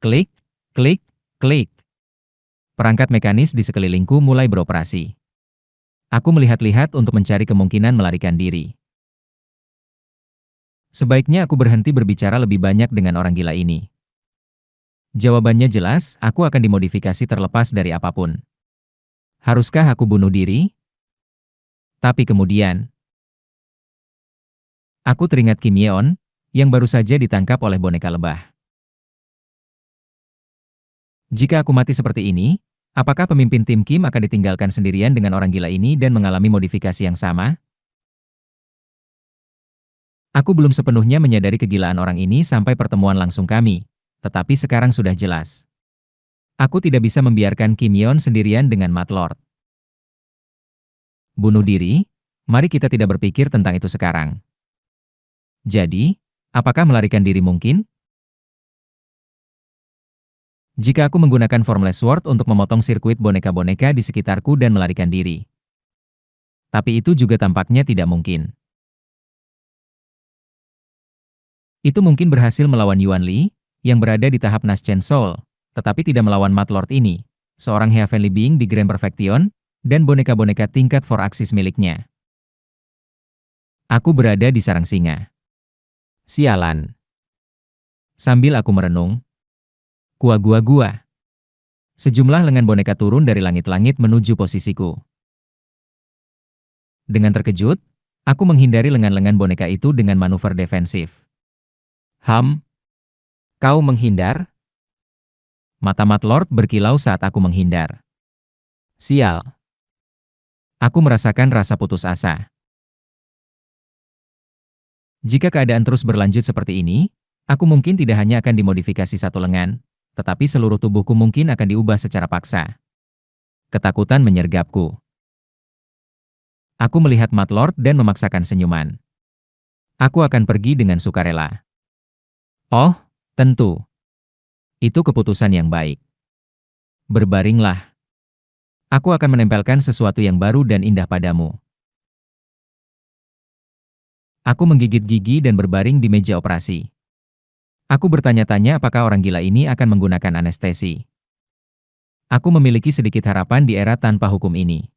Klik, klik, klik. Perangkat mekanis di sekelilingku mulai beroperasi. Aku melihat-lihat untuk mencari kemungkinan melarikan diri. Sebaiknya aku berhenti berbicara lebih banyak dengan orang gila ini. Jawabannya jelas, aku akan dimodifikasi terlepas dari apapun. Haruskah aku bunuh diri? Tapi kemudian, aku teringat Kim Yeon, yang baru saja ditangkap oleh boneka lebah. Jika aku mati seperti ini, apakah pemimpin tim Kim akan ditinggalkan sendirian dengan orang gila ini dan mengalami modifikasi yang sama? Aku belum sepenuhnya menyadari kegilaan orang ini sampai pertemuan langsung kami, tetapi sekarang sudah jelas. Aku tidak bisa membiarkan Kim Yeon sendirian dengan Mad Lord. Bunuh diri? Mari kita tidak berpikir tentang itu sekarang. Jadi, apakah melarikan diri mungkin? Jika aku menggunakan Formless Sword untuk memotong sirkuit boneka-boneka di sekitarku dan melarikan diri. Tapi itu juga tampaknya tidak mungkin. Itu mungkin berhasil melawan Yuan Li, yang berada di tahap Naschen Soul, tetapi tidak melawan Mad Lord ini, seorang Heavenly Being di Grand Perfection, dan boneka-boneka tingkat 4 aksis miliknya. Aku berada di sarang singa. Sialan. Sambil aku merenung, gua. Sejumlah lengan boneka turun dari langit-langit menuju posisiku. Dengan terkejut, aku menghindari lengan-lengan boneka itu dengan manuver defensif. Kau menghindar? Mata Mad Lord berkilau saat aku menghindar. Sial. Aku merasakan rasa putus asa. Jika keadaan terus berlanjut seperti ini, aku mungkin tidak hanya akan dimodifikasi satu lengan, tetapi seluruh tubuhku mungkin akan diubah secara paksa. Ketakutan menyergapku. Aku melihat Mad Lord dan memaksakan senyuman. Aku akan pergi dengan sukarela. Oh, tentu. Itu keputusan yang baik. Berbaringlah. Aku akan menempelkan sesuatu yang baru dan indah padamu. Aku menggigit gigi dan berbaring di meja operasi. Aku bertanya-tanya apakah orang gila ini akan menggunakan anestesi. Aku memiliki sedikit harapan di era tanpa hukum ini.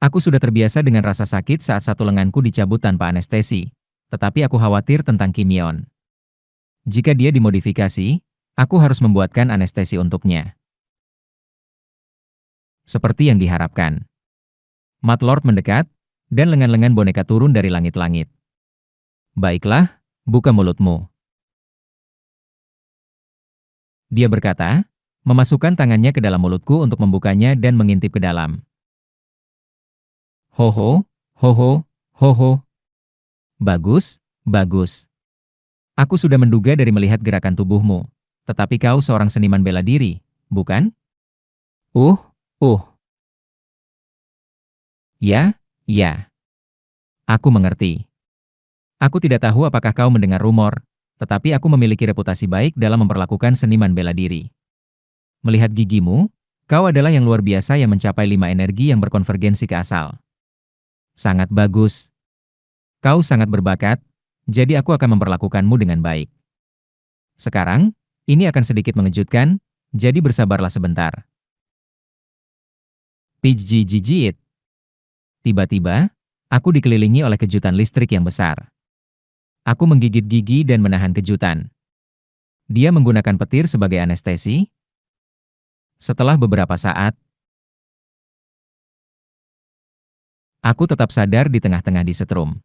Aku sudah terbiasa dengan rasa sakit saat satu lenganku dicabut tanpa anestesi, tetapi aku khawatir tentang Kim Yeon. Jika dia dimodifikasi, aku harus membuatkan anestesi untuknya. Seperti yang diharapkan. Mad Lord mendekat, dan lengan-lengan boneka turun dari langit-langit. Baiklah, buka mulutmu. Dia berkata, memasukkan tangannya ke dalam mulutku untuk membukanya dan mengintip ke dalam. Hoho. Bagus. Aku sudah menduga dari melihat gerakan tubuhmu. Tetapi kau seorang seniman bela diri, bukan? Uh. Ya. Aku mengerti. Aku tidak tahu apakah kau mendengar rumor, tetapi aku memiliki reputasi baik dalam memperlakukan seniman bela diri. Melihat gigimu, kau adalah yang luar biasa yang mencapai 5 energi yang berkonvergensi ke asal. Sangat bagus. Kau sangat berbakat, jadi aku akan memperlakukanmu dengan baik. Sekarang, ini akan sedikit mengejutkan, jadi bersabarlah sebentar. Pijjijijit. Tiba-tiba, aku dikelilingi oleh kejutan listrik yang besar. Aku menggigit gigi dan menahan kejutan. Dia menggunakan petir sebagai anestesi. Setelah beberapa saat, aku tetap sadar di tengah-tengah disetrum.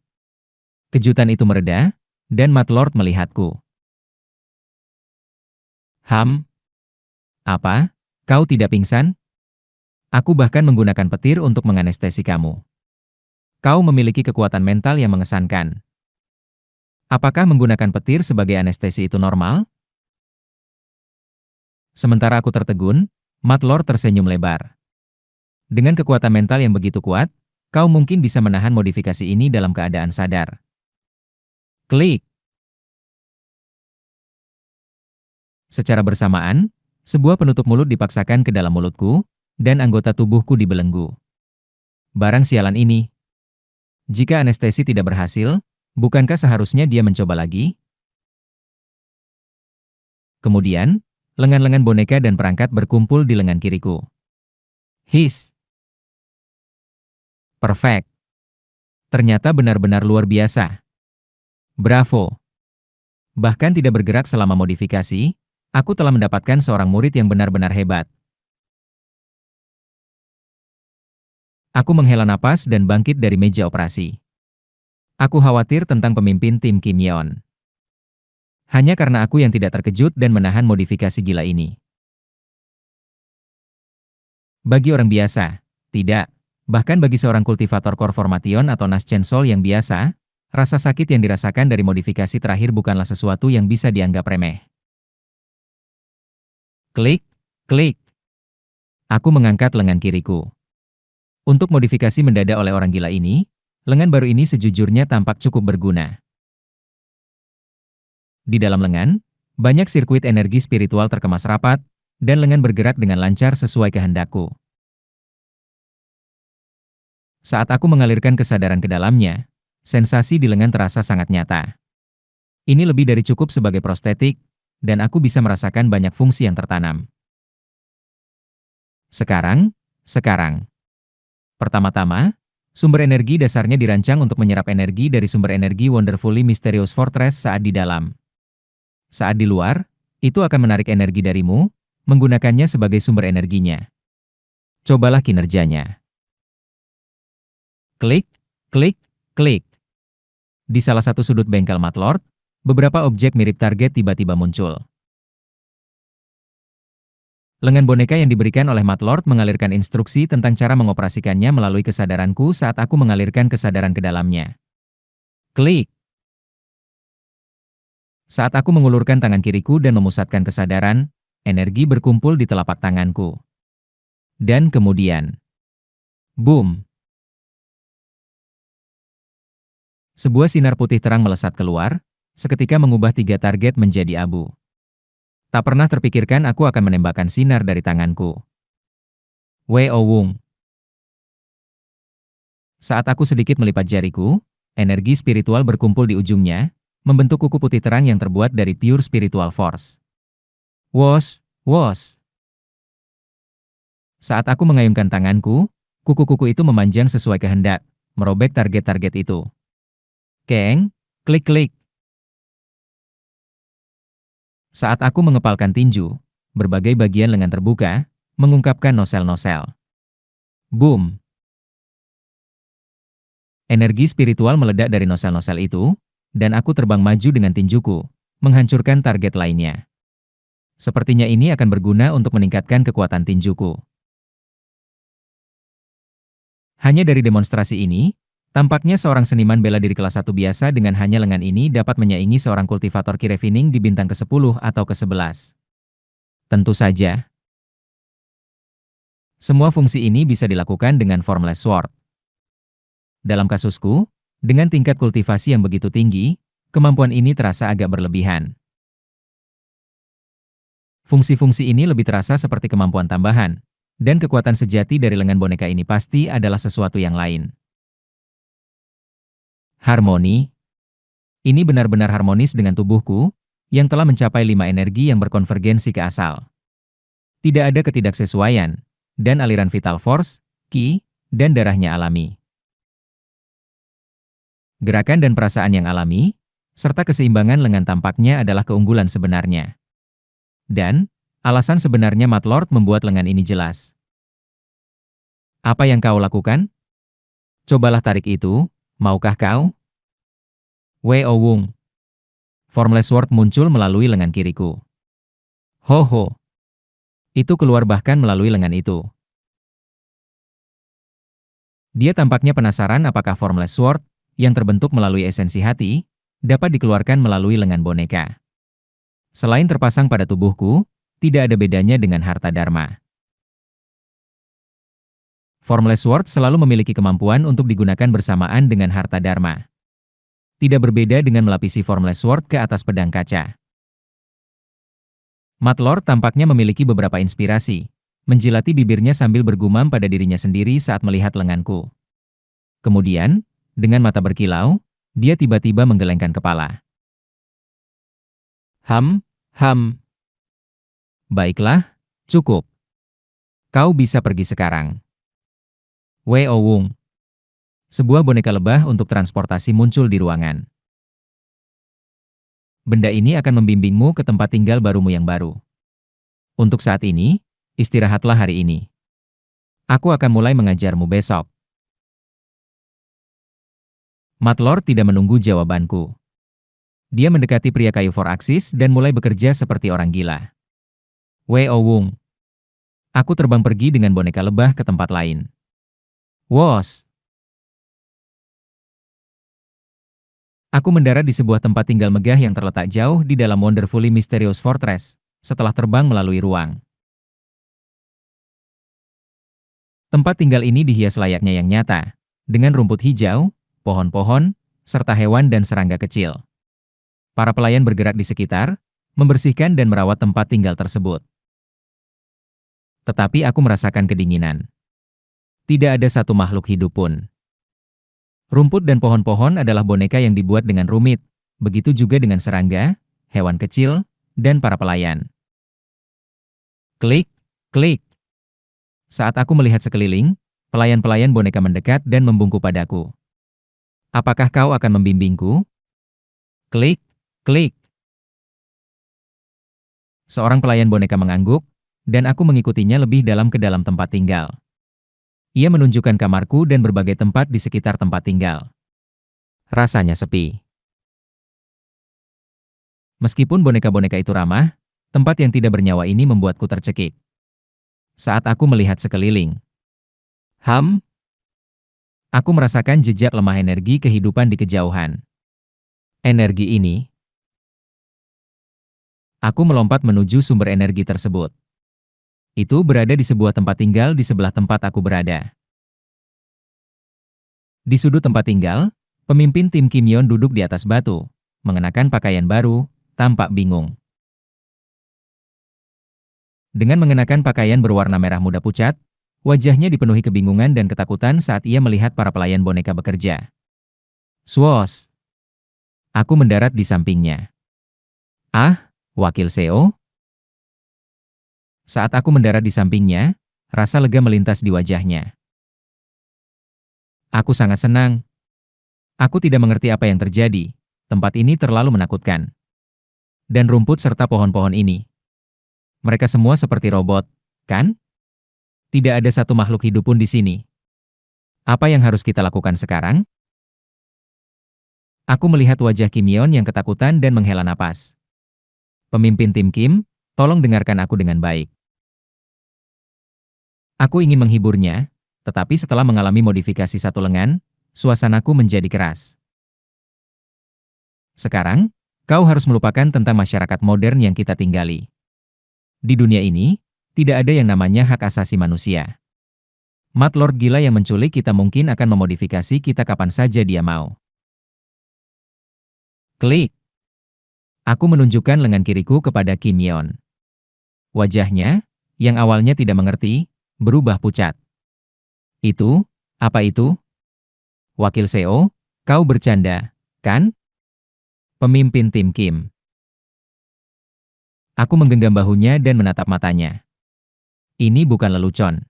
Kejutan itu mereda, dan Mad Lord melihatku. Apa? Kau tidak pingsan? Aku bahkan menggunakan petir untuk menganestesi kamu. Kau memiliki kekuatan mental yang mengesankan. Apakah menggunakan petir sebagai anestesi itu normal? Sementara aku tertegun, Mad Lord tersenyum lebar. Dengan kekuatan mental yang begitu kuat, kau mungkin bisa menahan modifikasi ini dalam keadaan sadar. Klik. Secara bersamaan, sebuah penutup mulut dipaksakan ke dalam mulutku, dan anggota tubuhku dibelenggu. Barang sialan ini. Jika anestesi tidak berhasil, bukankah seharusnya dia mencoba lagi? Kemudian, lengan-lengan boneka dan perangkat berkumpul di lengan kiriku. His. Perfect. Ternyata benar-benar luar biasa. Bravo. Bahkan tidak bergerak selama modifikasi, aku telah mendapatkan seorang murid yang benar-benar hebat. Aku menghela napas dan bangkit dari meja operasi. Aku khawatir tentang pemimpin tim Kim Yeon. Hanya karena aku yang tidak terkejut dan menahan modifikasi gila ini. Bagi orang biasa, tidak. Bahkan bagi seorang kultivator core formation atau Naschen Soul yang biasa, rasa sakit yang dirasakan dari modifikasi terakhir bukanlah sesuatu yang bisa dianggap remeh. Klik, klik. Aku mengangkat lengan kiriku. Untuk modifikasi mendadak oleh orang gila ini, lengan baru ini sejujurnya tampak cukup berguna. Di dalam lengan, banyak sirkuit energi spiritual terkemas rapat, dan lengan bergerak dengan lancar sesuai kehendakku. Saat aku mengalirkan kesadaran ke dalamnya, sensasi di lengan terasa sangat nyata. Ini lebih dari cukup sebagai prostetik, dan aku bisa merasakan banyak fungsi yang tertanam. Sekarang. Pertama-tama, sumber energi dasarnya dirancang untuk menyerap energi dari sumber energi Wonderfully Mysterious Fortress saat di dalam. Saat di luar, itu akan menarik energi darimu, menggunakannya sebagai sumber energinya. Cobalah kinerjanya. Klik, klik, klik. Di salah satu sudut bengkel Matlord, beberapa objek mirip target tiba-tiba muncul. Lengan boneka yang diberikan oleh Matlord mengalirkan instruksi tentang cara mengoperasikannya melalui kesadaranku saat aku mengalirkan kesadaran ke dalamnya. Klik. Saat aku mengulurkan tangan kiriku dan memusatkan kesadaran, energi berkumpul di telapak tanganku. Dan kemudian, boom! Sebuah sinar putih terang melesat keluar, seketika mengubah 3 target menjadi abu. Tak pernah terpikirkan aku akan menembakkan sinar dari tanganku. Weo Wung. Saat aku sedikit melipat jariku, energi spiritual berkumpul di ujungnya, membentuk kuku putih terang yang terbuat dari pure spiritual force. Wos, wos. Saat aku mengayunkan tanganku, kuku-kuku itu memanjang sesuai kehendak, merobek target-target itu. Keng, klik-klik. Saat aku mengepalkan tinju, berbagai bagian lengan terbuka, mengungkapkan nosel-nosel. Boom! Energi spiritual meledak dari nosel-nosel itu, dan aku terbang maju dengan tinjuku, menghancurkan target lainnya. Sepertinya ini akan berguna untuk meningkatkan kekuatan tinjuku. Hanya dari demonstrasi ini, tampaknya seorang seniman bela diri kelas 1 biasa dengan hanya lengan ini dapat menyaingi seorang kultivator ki refining di bintang ke-10 atau ke-11. Tentu saja. Semua fungsi ini bisa dilakukan dengan Formless Sword. Dalam kasusku, dengan tingkat kultivasi yang begitu tinggi, kemampuan ini terasa agak berlebihan. Fungsi-fungsi ini lebih terasa seperti kemampuan tambahan, dan kekuatan sejati dari lengan boneka ini pasti adalah sesuatu yang lain. Harmoni. Ini benar-benar harmonis dengan tubuhku, yang telah mencapai 5 energi yang berkonvergensi ke asal. Tidak ada ketidaksesuaian, dan aliran vital force, ki, dan darahnya alami. Gerakan dan perasaan yang alami, serta keseimbangan lengan tampaknya adalah keunggulan sebenarnya. Dan, alasan sebenarnya Matlord membuat lengan ini jelas. Apa yang kau lakukan? Cobalah tarik itu, maukah kau? Weo Wung. Formless Sword muncul melalui lengan kiriku. Ho ho. Itu keluar bahkan melalui lengan itu. Dia tampaknya penasaran apakah Formless Sword, yang terbentuk melalui esensi hati, dapat dikeluarkan melalui lengan boneka. Selain terpasang pada tubuhku, tidak ada bedanya dengan harta dharma. Formless Sword selalu memiliki kemampuan untuk digunakan bersamaan dengan harta dharma. Tidak berbeda dengan melapisi Formless Sword ke atas pedang kaca. Matlord tampaknya memiliki beberapa inspirasi, menjilati bibirnya sambil bergumam pada dirinya sendiri saat melihat lenganku. Kemudian, dengan mata berkilau, dia tiba-tiba menggelengkan kepala. Ham. Baiklah, cukup. Kau bisa pergi sekarang. Weo Wung. Sebuah boneka lebah untuk transportasi muncul di ruangan. Benda ini akan membimbingmu ke tempat tinggal barumu yang baru. Untuk saat ini, istirahatlah hari ini. Aku akan mulai mengajarmu besok. Matlord tidak menunggu jawabanku. Dia mendekati pria kayu 4 aksis dan mulai bekerja seperti orang gila. Weo Wung. Aku terbang pergi dengan boneka lebah ke tempat lain. Wos. Aku mendarat di sebuah tempat tinggal megah yang terletak jauh di dalam Wonderfully Mysterious Fortress, setelah terbang melalui ruang. Tempat tinggal ini dihias layaknya yang nyata, dengan rumput hijau, pohon-pohon, serta hewan dan serangga kecil. Para pelayan bergerak di sekitar, membersihkan dan merawat tempat tinggal tersebut. Tetapi aku merasakan kedinginan. Tidak ada satu makhluk hidup pun. Rumput dan pohon-pohon adalah boneka yang dibuat dengan rumit, begitu juga dengan serangga, hewan kecil, dan para pelayan. Klik, klik. Saat aku melihat sekeliling, pelayan-pelayan boneka mendekat dan membungkuk padaku. Apakah kau akan membimbingku? Klik, klik. Seorang pelayan boneka mengangguk, dan aku mengikutinya lebih dalam ke dalam tempat tinggal. Ia menunjukkan kamarku dan berbagai tempat di sekitar tempat tinggal. Rasanya sepi. Meskipun boneka-boneka itu ramah, tempat yang tidak bernyawa ini membuatku tercekik. Saat aku melihat sekeliling, aku merasakan jejak lemah energi kehidupan di kejauhan. Energi ini, aku melompat menuju sumber energi tersebut. Itu berada di sebuah tempat tinggal di sebelah tempat aku berada. Di sudut tempat tinggal, pemimpin tim Kim Yeon duduk di atas batu, mengenakan pakaian baru, tampak bingung. Dengan mengenakan pakaian berwarna merah muda pucat, wajahnya dipenuhi kebingungan dan ketakutan saat ia melihat para pelayan boneka bekerja. Swos! Aku mendarat di sampingnya. Ah, Wakil Seo? Saat aku mendarat di sampingnya, rasa lega melintas di wajahnya. Aku sangat senang. Aku tidak mengerti apa yang terjadi. Tempat ini terlalu menakutkan. Dan rumput serta pohon-pohon ini. Mereka semua seperti robot, kan? Tidak ada satu makhluk hidup pun di sini. Apa yang harus kita lakukan sekarang? Aku melihat wajah Kim Yeon yang ketakutan dan menghela napas. Pemimpin tim Kim, tolong dengarkan aku dengan baik. Aku ingin menghiburnya, tetapi setelah mengalami modifikasi satu lengan, suasanaku menjadi keras. Sekarang, kau harus melupakan tentang masyarakat modern yang kita tinggali. Di dunia ini, tidak ada yang namanya hak asasi manusia. Matlord gila yang menculik kita mungkin akan memodifikasi kita kapan saja dia mau. Klik. Aku menunjukkan lengan kiriku kepada Kim Yeon. Wajahnya, yang awalnya tidak mengerti, berubah pucat. Itu, apa itu? Wakil Seo, kau bercanda, kan? Pemimpin tim Kim. Aku menggenggam bahunya dan menatap matanya. Ini bukan lelucon.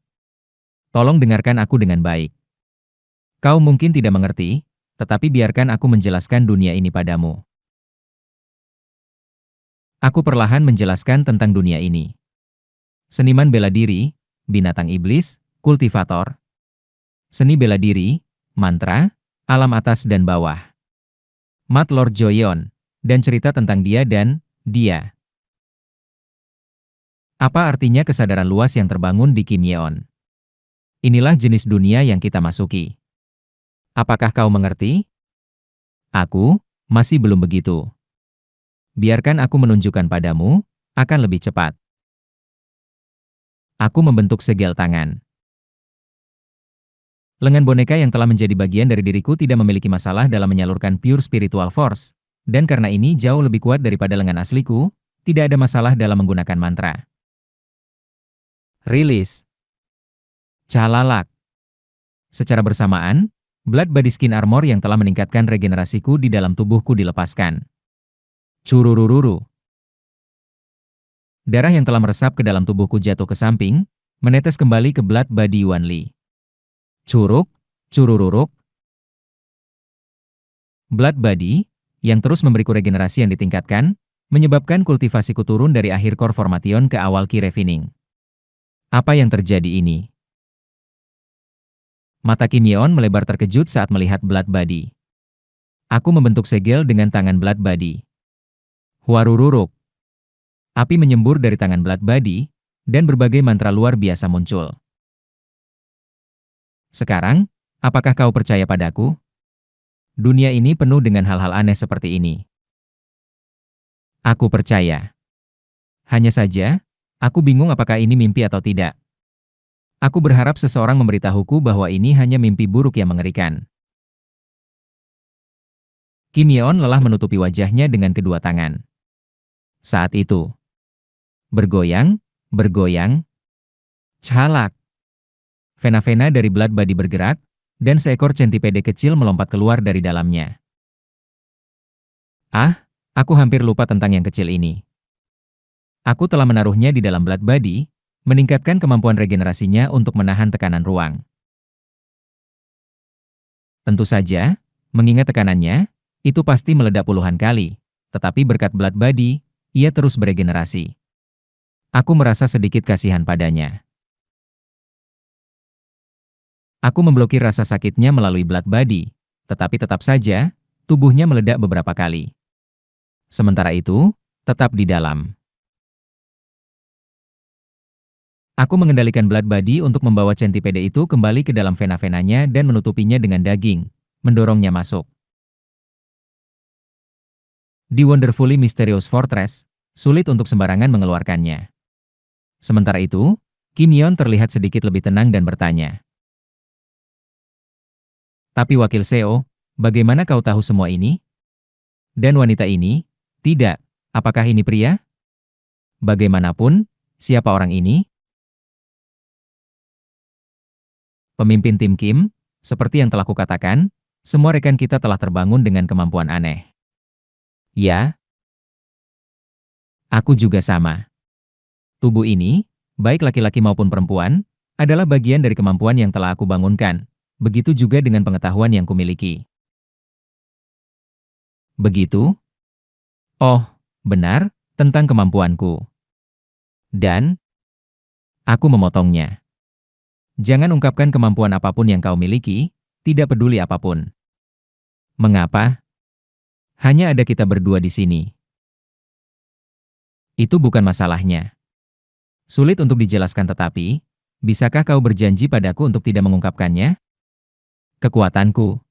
Tolong dengarkan aku dengan baik. Kau mungkin tidak mengerti, tetapi biarkan aku menjelaskan dunia ini padamu. Aku perlahan menjelaskan tentang dunia ini. Seniman bela diri, binatang iblis, kultivator. Seni bela diri, mantra, alam atas dan bawah. Matlord Joyeon, dan cerita tentang dia dan dia. Apa artinya kesadaran luas yang terbangun di Kim Yeon? Inilah jenis dunia yang kita masuki. Apakah kau mengerti? Aku masih belum begitu. Biarkan aku menunjukkan padamu, akan lebih cepat. Aku membentuk segel tangan. Lengan boneka yang telah menjadi bagian dari diriku tidak memiliki masalah dalam menyalurkan pure spiritual force, dan karena ini jauh lebih kuat daripada lengan asliku, tidak ada masalah dalam menggunakan mantra. Rilis. Calalak. Secara bersamaan, Blood Body Skin Armor yang telah meningkatkan regenerasiku di dalam tubuhku dilepaskan. Cururururu. Darah yang telah meresap ke dalam tubuhku jatuh ke samping, menetes kembali ke Blood Body Yuan Li. Curug, curururuk. Blood Body, yang terus memberiku regenerasi yang ditingkatkan, menyebabkan kultivasiku turun dari akhir core formation ke awal ki refining. Apa yang terjadi ini? Mata Kim Yeon melebar terkejut saat melihat Blood Body. Aku membentuk segel dengan tangan Blood Body. Huarururuk. Api menyembur dari tangan Blood Body, dan berbagai mantra luar biasa muncul. Sekarang, apakah kau percaya padaku? Dunia ini penuh dengan hal-hal aneh seperti ini. Aku percaya. Hanya saja, aku bingung apakah ini mimpi atau tidak. Aku berharap seseorang memberitahuku bahwa ini hanya mimpi buruk yang mengerikan. Kim Yeon lelah menutupi wajahnya dengan kedua tangan. Saat itu, bergoyang, calak. Vena-vena dari Blood Body bergerak, dan seekor centipede kecil melompat keluar dari dalamnya. Ah, aku hampir lupa tentang yang kecil ini. Aku telah menaruhnya di dalam Blood Body, meningkatkan kemampuan regenerasinya untuk menahan tekanan ruang. Tentu saja, mengingat tekanannya, itu pasti meledak puluhan kali, tetapi berkat Blood Body, ia terus beregenerasi. Aku merasa sedikit kasihan padanya. Aku memblokir rasa sakitnya melalui Blood Body, tetapi tetap saja, tubuhnya meledak beberapa kali. Sementara itu, tetap di dalam. Aku mengendalikan Blood Body untuk membawa centipede itu kembali ke dalam vena-venanya dan menutupinya dengan daging, mendorongnya masuk. Di Wonderfully Mysterious Fortress, sulit untuk sembarangan mengeluarkannya. Sementara itu, Kim Yeon terlihat sedikit lebih tenang dan bertanya. Tapi Wakil Seo, bagaimana kau tahu semua ini? Dan wanita ini? Tidak, apakah ini pria? Bagaimanapun, siapa orang ini? Pemimpin tim Kim, seperti yang telah kukatakan, semua rekan kita telah terbangun dengan kemampuan aneh. Ya, aku juga sama. Tubuh ini, baik laki-laki maupun perempuan, adalah bagian dari kemampuan yang telah aku bangunkan. Begitu juga dengan pengetahuan yang kumiliki. Begitu? Oh, benar, tentang kemampuanku. Dan, aku memotongnya. Jangan ungkapkan kemampuan apapun yang kau miliki, tidak peduli apapun. Mengapa? Hanya ada kita berdua di sini. Itu bukan masalahnya. Sulit untuk dijelaskan tetapi, bisakah kau berjanji padaku untuk tidak mengungkapkannya? Kekuatanku.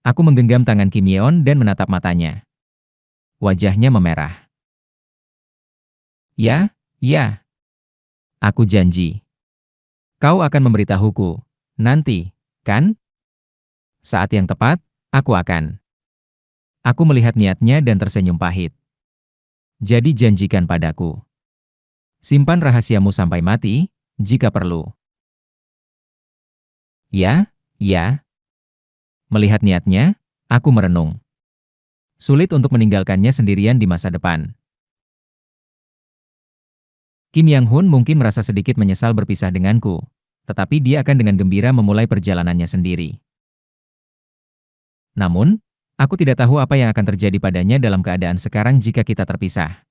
Aku menggenggam tangan Kim Yeon dan menatap matanya. Wajahnya memerah. Ya, ya. Aku janji. Kau akan memberitahuku. Nanti, kan? Saat yang tepat, aku akan. Aku melihat niatnya dan tersenyum pahit. Jadi janjikan padaku. Simpan rahasiamu sampai mati, jika perlu. Ya, ya. Melihat niatnya, aku merenung. Sulit untuk meninggalkannya sendirian di masa depan. Kim Yang-hun mungkin merasa sedikit menyesal berpisah denganku, tetapi dia akan dengan gembira memulai perjalanannya sendiri. Namun, aku tidak tahu apa yang akan terjadi padanya dalam keadaan sekarang jika kita terpisah.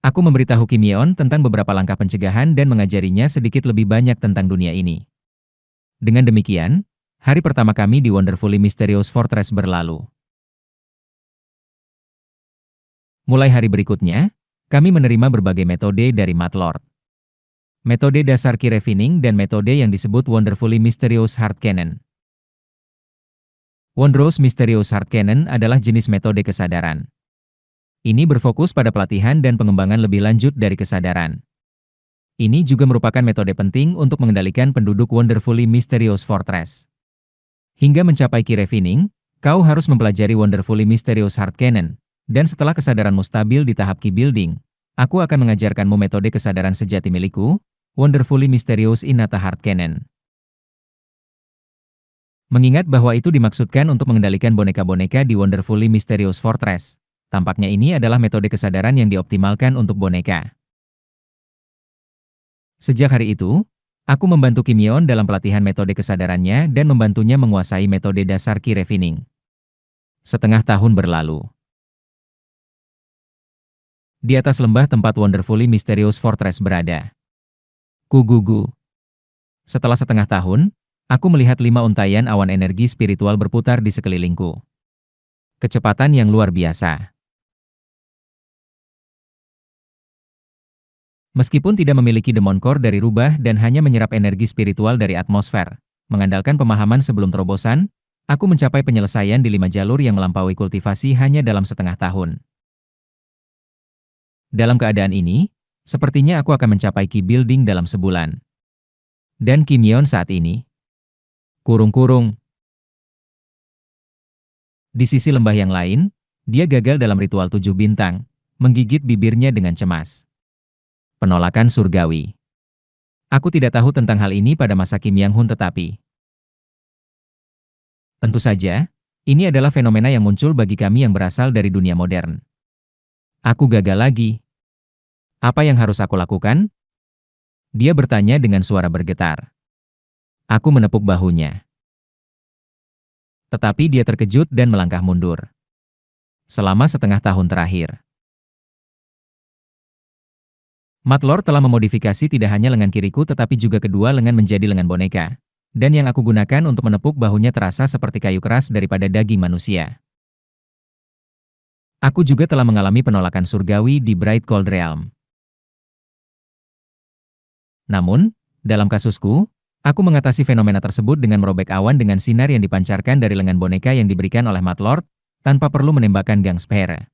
Aku memberitahu Kim Yeon tentang beberapa langkah pencegahan dan mengajarinya sedikit lebih banyak tentang dunia ini. Dengan demikian, hari pertama kami di Wonderfully Mysterious Fortress berlalu. Mulai hari berikutnya, kami menerima berbagai metode dari Mad Lord. Metode dasar Ki Refining dan metode yang disebut Wonderfully Mysterious Heart Cannon. Wondrous Mysterious Heart Cannon adalah jenis metode kesadaran. Ini berfokus pada pelatihan dan pengembangan lebih lanjut dari kesadaran. Ini juga merupakan metode penting untuk mengendalikan penduduk Wonderfully Mysterious Fortress. Hingga mencapai Ki Refining, kau harus mempelajari Wonderfully Mysterious Heart Cannon, dan setelah kesadaranmu stabil di tahap Ki Building, aku akan mengajarkanmu metode kesadaran sejati milikku, Wonderfully Mysterious Innata Heart Cannon. Mengingat bahwa itu dimaksudkan untuk mengendalikan boneka-boneka di Wonderfully Mysterious Fortress, Tampaknya ini adalah metode kesadaran yang dioptimalkan untuk boneka. Sejak hari itu, aku membantu Kim Yeon dalam pelatihan metode kesadarannya dan membantunya menguasai metode dasar Ki Refining. Setengah tahun berlalu. Di atas lembah tempat Wonderfully Mysterious Fortress berada. Kugugu. Setelah setengah tahun, aku melihat 5 untaian awan energi spiritual berputar di sekelilingku. Kecepatan yang luar biasa. Meskipun tidak memiliki demon core dari rubah dan hanya menyerap energi spiritual dari atmosfer, mengandalkan pemahaman sebelum terobosan, aku mencapai penyelesaian di 5 jalur yang melampaui kultivasi hanya dalam setengah tahun. Dalam keadaan ini, sepertinya aku akan mencapai Ki Building dalam sebulan. Dan Kim Yeon saat ini, kurung-kurung, di sisi lembah yang lain, dia gagal dalam ritual 7 bintang, menggigit bibirnya dengan cemas. Penolakan surgawi. Aku tidak tahu tentang hal ini pada masa Kim Yang Hun tetapi tentu saja, ini adalah fenomena yang muncul bagi kami yang berasal dari dunia modern. Aku gagal lagi. Apa yang harus aku lakukan? Dia bertanya dengan suara bergetar. Aku menepuk bahunya. Tetapi dia terkejut dan melangkah mundur. Selama setengah tahun terakhir, Matlord telah memodifikasi tidak hanya lengan kiriku tetapi juga kedua lengan menjadi lengan boneka. Dan yang aku gunakan untuk menepuk bahunya terasa seperti kayu keras daripada daging manusia. Aku juga telah mengalami penolakan surgawi di Bright Cold Realm. Namun, dalam kasusku, aku mengatasi fenomena tersebut dengan merobek awan dengan sinar yang dipancarkan dari lengan boneka yang diberikan oleh Matlord, tanpa perlu menembakkan gang sphere.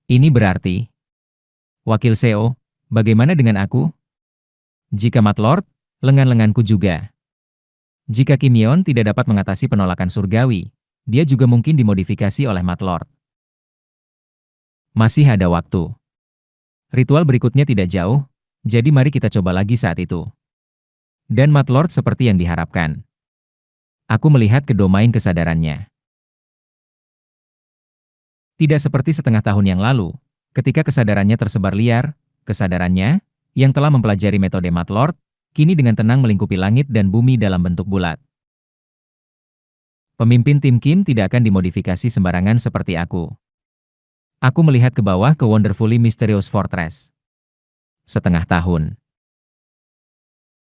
Ini berarti, Wakil Seo, bagaimana dengan aku? Jika Matlord, lengan-lenganku juga. Jika Kim Yeon tidak dapat mengatasi penolakan surgawi, dia juga mungkin dimodifikasi oleh Matlord. Masih ada waktu. Ritual berikutnya tidak jauh, jadi mari kita coba lagi saat itu. Dan Matlord seperti yang diharapkan. Aku melihat ke domain kesadarannya. Tidak seperti setengah tahun yang lalu, ketika kesadarannya tersebar liar, kesadarannya, yang telah mempelajari metode Matlord, kini dengan tenang melingkupi langit dan bumi dalam bentuk bulat. Pemimpin tim Kim tidak akan dimodifikasi sembarangan seperti aku. Aku melihat ke bawah ke Wonderfully Mysterious Fortress. Setengah tahun.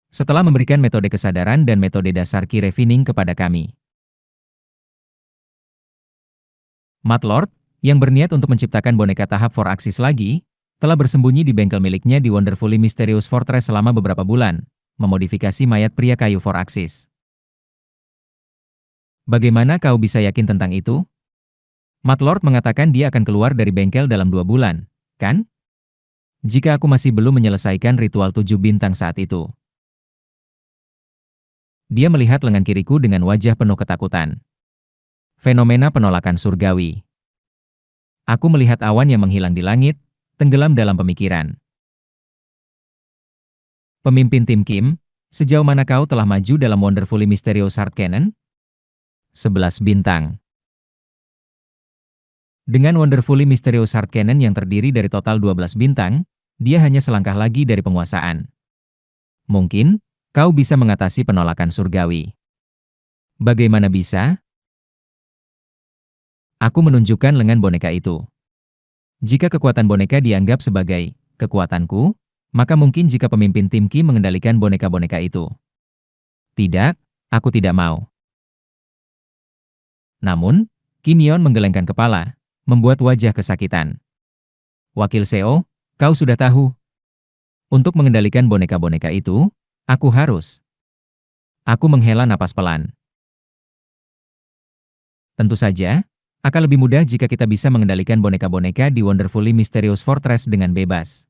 Setelah memberikan metode kesadaran dan metode dasar Ki Refining kepada kami, Matlord, yang berniat untuk menciptakan boneka tahap 4 aksis lagi, telah bersembunyi di bengkel miliknya di Wonderfully Mysterious Fortress selama beberapa bulan, memodifikasi mayat pria kayu 4 aksis. Bagaimana kau bisa yakin tentang itu? Matlord mengatakan dia akan keluar dari bengkel dalam 2 bulan, kan? Jika aku masih belum menyelesaikan ritual 7 bintang saat itu. Dia melihat lengan kiriku dengan wajah penuh ketakutan. Fenomena penolakan surgawi. Aku melihat awan yang menghilang di langit, tenggelam dalam pemikiran. Pemimpin tim Kim, sejauh mana kau telah maju dalam Wonderfully Mysterious Heart Cannon? 11 bintang. Dengan Wonderfully Mysterious Heart Cannon yang terdiri dari total 12 bintang, dia hanya selangkah lagi dari penguasaan. Mungkin, kau bisa mengatasi penolakan surgawi. Bagaimana bisa? Aku menunjukkan lengan boneka itu. Jika kekuatan boneka dianggap sebagai kekuatanku, maka mungkin jika pemimpin tim Ki mengendalikan boneka-boneka itu. Tidak, aku tidak mau. Namun, Kim Yeon menggelengkan kepala, membuat wajah kesakitan. Wakil Seo, kau sudah tahu. Untuk mengendalikan boneka-boneka itu, aku harus. Aku menghela napas pelan. Tentu saja, akan lebih mudah jika kita bisa mengendalikan boneka-boneka di Wonderfully Mysterious Fortress dengan bebas.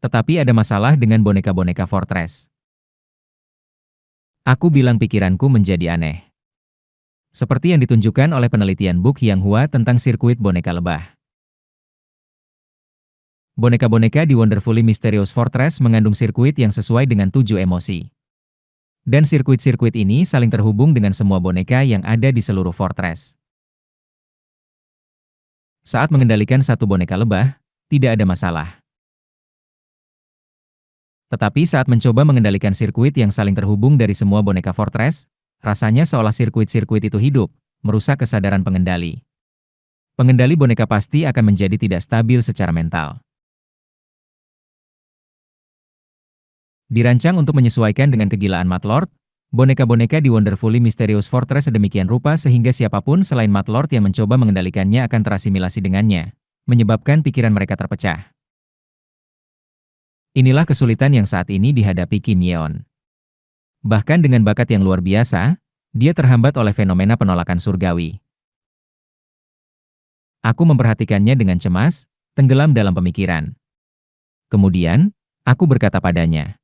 Tetapi ada masalah dengan boneka-boneka Fortress. Aku bilang pikiranku menjadi aneh. Seperti yang ditunjukkan oleh penelitian Buk Yang Hua tentang sirkuit boneka lebah. Boneka-boneka di Wonderfully Mysterious Fortress mengandung sirkuit yang sesuai dengan 7 emosi. Dan sirkuit-sirkuit ini saling terhubung dengan semua boneka yang ada di seluruh Fortress. Saat mengendalikan satu boneka lebah, tidak ada masalah. Tetapi saat mencoba mengendalikan sirkuit yang saling terhubung dari semua boneka Fortress, rasanya seolah sirkuit-sirkuit itu hidup, merusak kesadaran pengendali. Pengendali boneka pasti akan menjadi tidak stabil secara mental. Dirancang untuk menyesuaikan dengan kegilaan Matlord, boneka-boneka di Wonderfully Mysterious Fortress sedemikian rupa sehingga siapapun selain Matlord yang mencoba mengendalikannya akan terasimilasi dengannya, menyebabkan pikiran mereka terpecah. Inilah kesulitan yang saat ini dihadapi Kim Yeon. Bahkan dengan bakat yang luar biasa, dia terhambat oleh fenomena penolakan surgawi. Aku memperhatikannya dengan cemas, tenggelam dalam pemikiran. Kemudian, aku berkata padanya,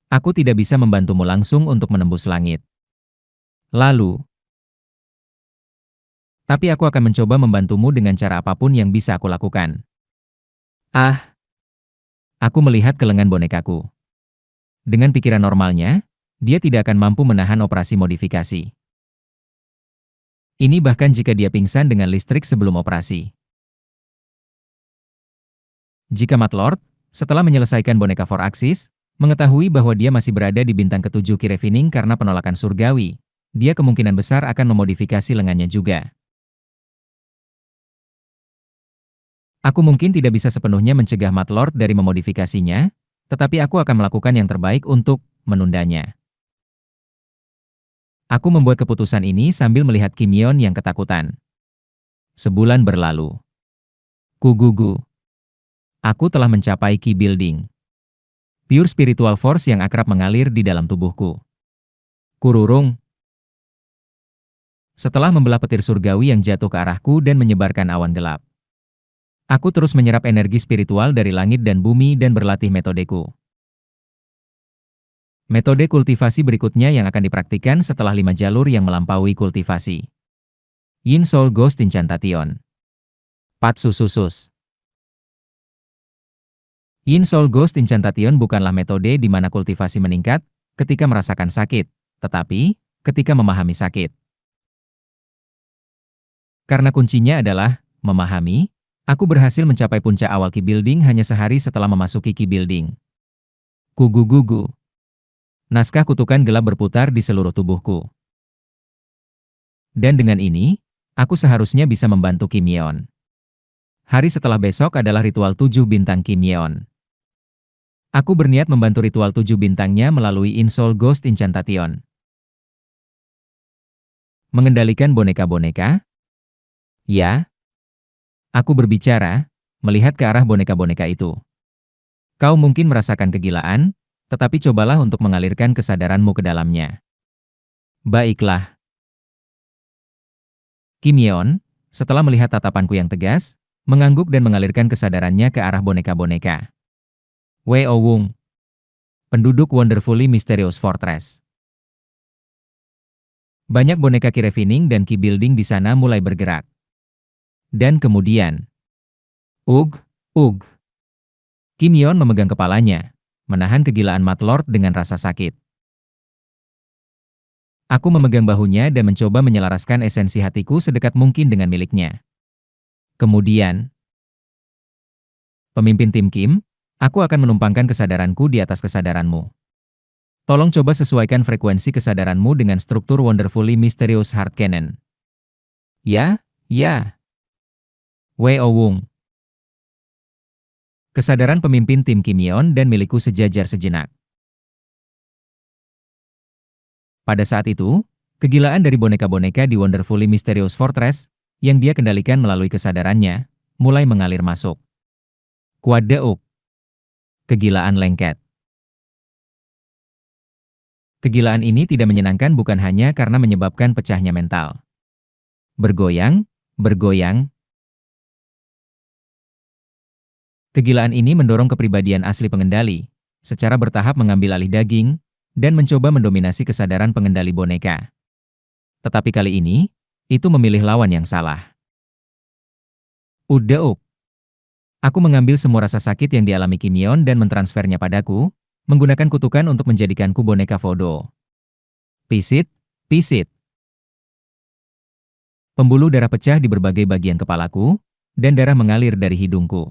"Aku tidak bisa membantumu langsung untuk menembus langit. Lalu, tapi aku akan mencoba membantumu dengan cara apapun yang bisa aku lakukan." Ah, aku melihat ke lengan bonekaku. Dengan pikiran normalnya, dia tidak akan mampu menahan operasi modifikasi. Ini bahkan jika dia pingsan dengan listrik sebelum operasi. Jika Matlord, setelah menyelesaikan boneka 4-axis, mengetahui bahwa dia masih berada di bintang ketujuh Kirevining karena penolakan surgawi, dia kemungkinan besar akan memodifikasi lengannya juga. Aku mungkin tidak bisa sepenuhnya mencegah Matlord dari memodifikasinya, tetapi aku akan melakukan yang terbaik untuk menundanya. Aku membuat keputusan ini sambil melihat Kim Yeon yang ketakutan. Sebulan berlalu. Kugugu. Aku telah mencapai Ki Building. Pure spiritual force yang akrab mengalir di dalam tubuhku. Kururung. Setelah membelah petir surgawi yang jatuh ke arahku dan menyebarkan awan gelap. Aku terus menyerap energi spiritual dari langit dan bumi dan berlatih metodeku. Metode kultivasi berikutnya yang akan dipraktikkan setelah 5 jalur yang melampaui kultivasi. Yin Soul Ghost Incantation. Patsu Susus. Yin Soul Ghost Incantation bukanlah metode di mana kultivasi meningkat ketika merasakan sakit, tetapi ketika memahami sakit. Karena kuncinya adalah memahami, aku berhasil mencapai puncak awal Ki Building hanya sehari setelah memasuki Ki Building. Kugugugu. Naskah kutukan gelap berputar di seluruh tubuhku. Dan dengan ini, aku seharusnya bisa membantu Kim Yeon. Hari setelah besok adalah ritual 7 bintang Kim Yeon. Aku berniat membantu ritual 7 bintangnya melalui In Soul Ghost Incantation. Mengendalikan boneka-boneka? Ya. Aku berbicara, melihat ke arah boneka-boneka itu. Kau mungkin merasakan kegilaan, tetapi cobalah untuk mengalirkan kesadaranmu ke dalamnya. Baiklah. Kim Yeon, setelah melihat tatapanku yang tegas, mengangguk dan mengalirkan kesadarannya ke arah boneka-boneka. Weo Wung, penduduk Wonderfully Mysterious Fortress. Banyak boneka Kirevining dan Ki Building di sana mulai bergerak. Dan kemudian, ug. Kim Yeon memegang kepalanya, menahan kegilaan Matlord dengan rasa sakit. Aku memegang bahunya dan mencoba menyelaraskan esensi hatiku sedekat mungkin dengan miliknya. Kemudian, pemimpin tim Kim, aku akan menumpangkan kesadaranku di atas kesadaranmu. Tolong coba sesuaikan frekuensi kesadaranmu dengan struktur Wonderfully Mysterious Heart Cannon. Ya. Weo Wung. Kesadaran pemimpin tim Kim Yeon dan milikku sejajar sejenak. Pada saat itu, kegilaan dari boneka-boneka di Wonderfully Mysterious Fortress, yang dia kendalikan melalui kesadarannya, mulai mengalir masuk. Kuadeuk. Kegilaan lengket. Kegilaan ini tidak menyenangkan bukan hanya karena menyebabkan pecahnya mental. Bergoyang. Kegilaan ini mendorong kepribadian asli pengendali, secara bertahap mengambil alih daging, dan mencoba mendominasi kesadaran pengendali boneka. Tetapi kali ini, itu memilih lawan yang salah. Udeuk. Aku mengambil semua rasa sakit yang dialami Kim Yeon dan mentransfernya padaku, menggunakan kutukan untuk menjadikanku boneka Vodo. Pisit. Pembuluh darah pecah di berbagai bagian kepalaku, dan darah mengalir dari hidungku.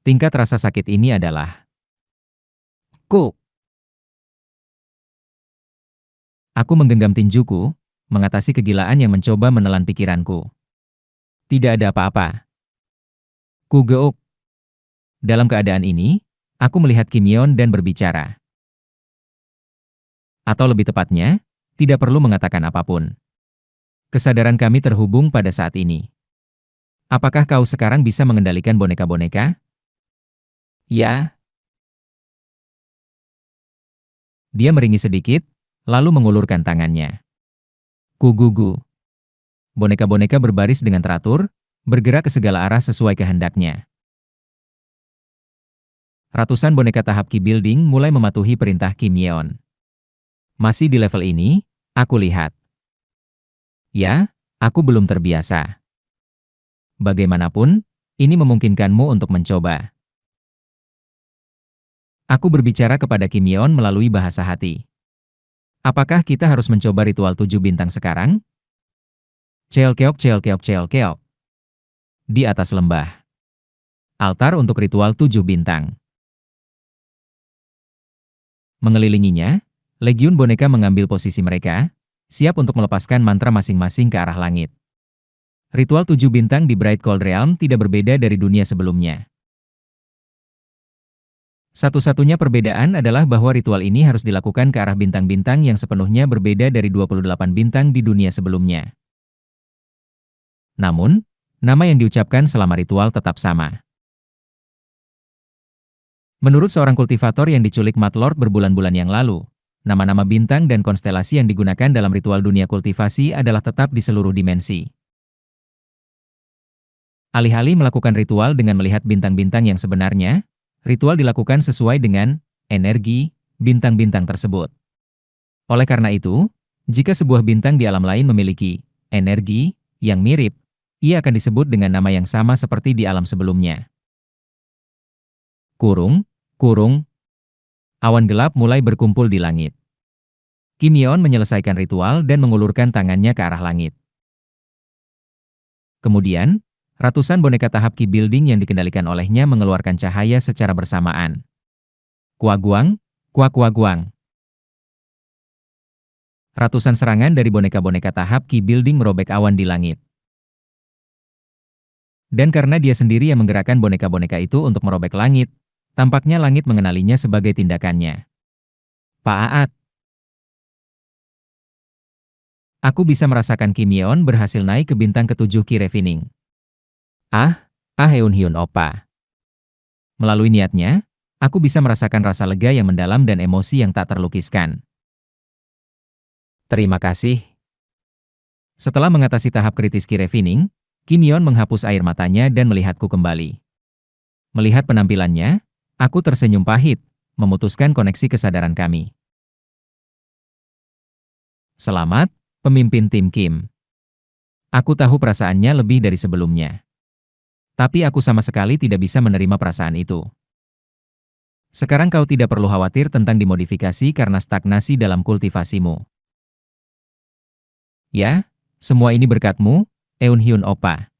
Tingkat rasa sakit ini adalah ku. Aku menggenggam tinjuku, mengatasi kegilaan yang mencoba menelan pikiranku. Tidak ada apa-apa. Ku geuk. Dalam keadaan ini, aku melihat Kim Yeon dan berbicara. Atau lebih tepatnya, tidak perlu mengatakan apapun. Kesadaran kami terhubung pada saat ini. Apakah kau sekarang bisa mengendalikan boneka-boneka? Ya. Dia meringis sedikit, lalu mengulurkan tangannya. Ku gugu. Boneka-boneka berbaris dengan teratur, bergerak ke segala arah sesuai kehendaknya. Ratusan boneka tahap Ki Building mulai mematuhi perintah Kim Yeon. Masih di level ini, aku lihat. Ya, aku belum terbiasa. Bagaimanapun, ini memungkinkanmu untuk mencoba. Aku berbicara kepada Kim Yeon melalui bahasa hati. Apakah kita harus mencoba ritual 7 bintang sekarang? Ceol-keok, ceol-keok, ceol-keok. Di atas lembah. Altar untuk ritual 7 bintang. Mengelilinginya, legiun boneka mengambil posisi mereka, siap untuk melepaskan mantra masing-masing ke arah langit. Ritual 7 bintang di Bright Cold Realm tidak berbeda dari dunia sebelumnya. Satu-satunya perbedaan adalah bahwa ritual ini harus dilakukan ke arah bintang-bintang yang sepenuhnya berbeda dari 28 bintang di dunia sebelumnya. Namun, nama yang diucapkan selama ritual tetap sama. Menurut seorang kultivator yang diculik Mad Lord berbulan-bulan yang lalu, nama-nama bintang dan konstelasi yang digunakan dalam ritual dunia kultivasi adalah tetap di seluruh dimensi. Alih-alih melakukan ritual dengan melihat bintang-bintang yang sebenarnya, ritual dilakukan sesuai dengan energi bintang-bintang tersebut. Oleh karena itu, jika sebuah bintang di alam lain memiliki energi yang mirip, ia akan disebut dengan nama yang sama seperti di alam sebelumnya. Kurung, kurung. Awan gelap mulai berkumpul di langit. Kim Yeon menyelesaikan ritual dan mengulurkan tangannya ke arah langit. Kemudian, ratusan boneka tahap Ki Building yang dikendalikan olehnya mengeluarkan cahaya secara bersamaan. Kuaguang, kuaguang. Ratusan serangan dari boneka-boneka tahap Ki Building merobek awan di langit. Dan karena dia sendiri yang menggerakkan boneka-boneka itu untuk merobek langit, tampaknya langit mengenalinya sebagai tindakannya. Paaat. Aku bisa merasakan Kim Yeon berhasil naik ke bintang ke-7 Ki Refining. Eun-hyun Oppa. Melalui niatnya, aku bisa merasakan rasa lega yang mendalam dan emosi yang tak terlukiskan. Terima kasih. Setelah mengatasi tahap kritis Ki Refining, Kim Yeon menghapus air matanya dan melihatku kembali. Melihat penampilannya, aku tersenyum pahit, memutuskan koneksi kesadaran kami. Selamat, pemimpin tim Kim. Aku tahu perasaannya lebih dari sebelumnya. Tapi aku sama sekali tidak bisa menerima perasaan itu. Sekarang kau tidak perlu khawatir tentang dimodifikasi karena stagnasi dalam kultivasimu. Ya, semua ini berkatmu, Eun-hyun Oppa.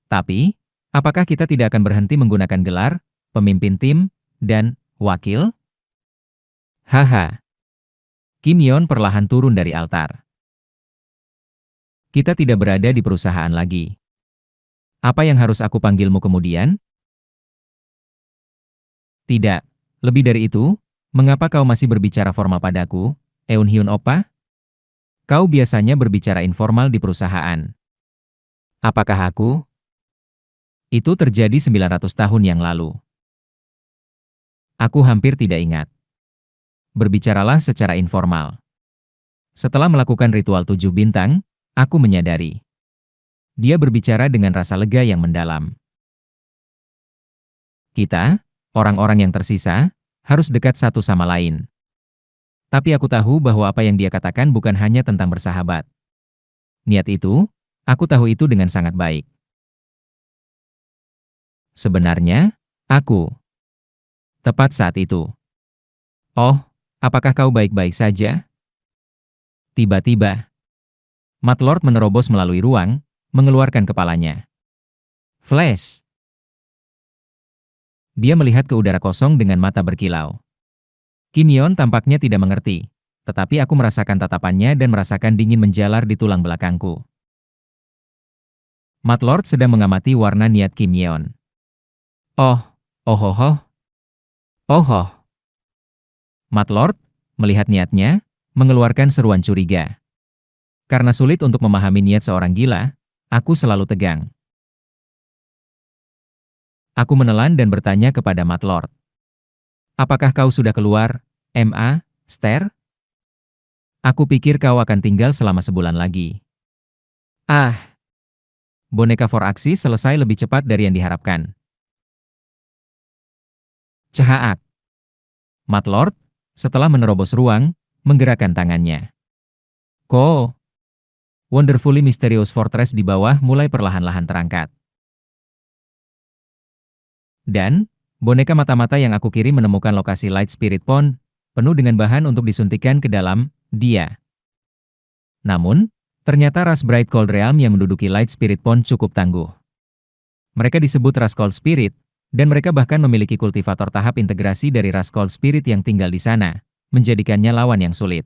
Tapi, apakah kita tidak akan berhenti menggunakan gelar, pemimpin tim, dan wakil? Haha. Kim Yeon perlahan turun dari altar. Kita tidak berada di perusahaan lagi. Apa yang harus aku panggilmu kemudian? Tidak. Lebih dari itu, mengapa kau masih berbicara formal padaku, Eun-hyun Oppa? Kau biasanya berbicara informal di perusahaan. Apakah aku? Itu terjadi 900 tahun yang lalu. Aku hampir tidak ingat. Berbicaralah secara informal. Setelah melakukan ritual 7 bintang, aku menyadari. Dia berbicara dengan rasa lega yang mendalam. Kita, orang-orang yang tersisa, harus dekat satu sama lain. Tapi aku tahu bahwa apa yang dia katakan bukan hanya tentang bersahabat. Niat itu, aku tahu itu dengan sangat baik. Sebenarnya, aku. Tepat saat itu. Oh, apakah kau baik-baik saja? Tiba-tiba, Mad Lord menerobos melalui ruang, mengeluarkan kepalanya. Flash! Dia melihat ke udara kosong dengan mata berkilau. Kim Yeon tampaknya tidak mengerti, tetapi aku merasakan tatapannya dan merasakan dingin menjalar di tulang belakangku. Mat Lord sedang mengamati warna niat Kim Yeon. Oh, oh oh oh, oh oh. Mat Lord, melihat niatnya, mengeluarkan seruan curiga. Karena sulit untuk memahami niat seorang gila, aku selalu tegang. Aku menelan dan bertanya kepada Mat Lord. Apakah kau sudah keluar, M.A., Ster? Aku pikir kau akan tinggal selama sebulan lagi. Ah, boneka 4-axis selesai lebih cepat dari yang diharapkan. Cahaak. Mat Lord, setelah menerobos ruang, menggerakkan tangannya. Ko, Wonderfully Mysterious Fortress di bawah mulai perlahan-lahan terangkat. Dan, boneka mata-mata yang aku kirim menemukan lokasi Light Spirit Pond, penuh dengan bahan untuk disuntikan ke dalam dia. Namun, ternyata ras Bright Cold Realm yang menduduki Light Spirit Pond cukup tangguh. Mereka disebut ras Cold Spirit, dan mereka bahkan memiliki kultivator tahap integrasi dari ras Cold Spirit yang tinggal di sana, menjadikannya lawan yang sulit.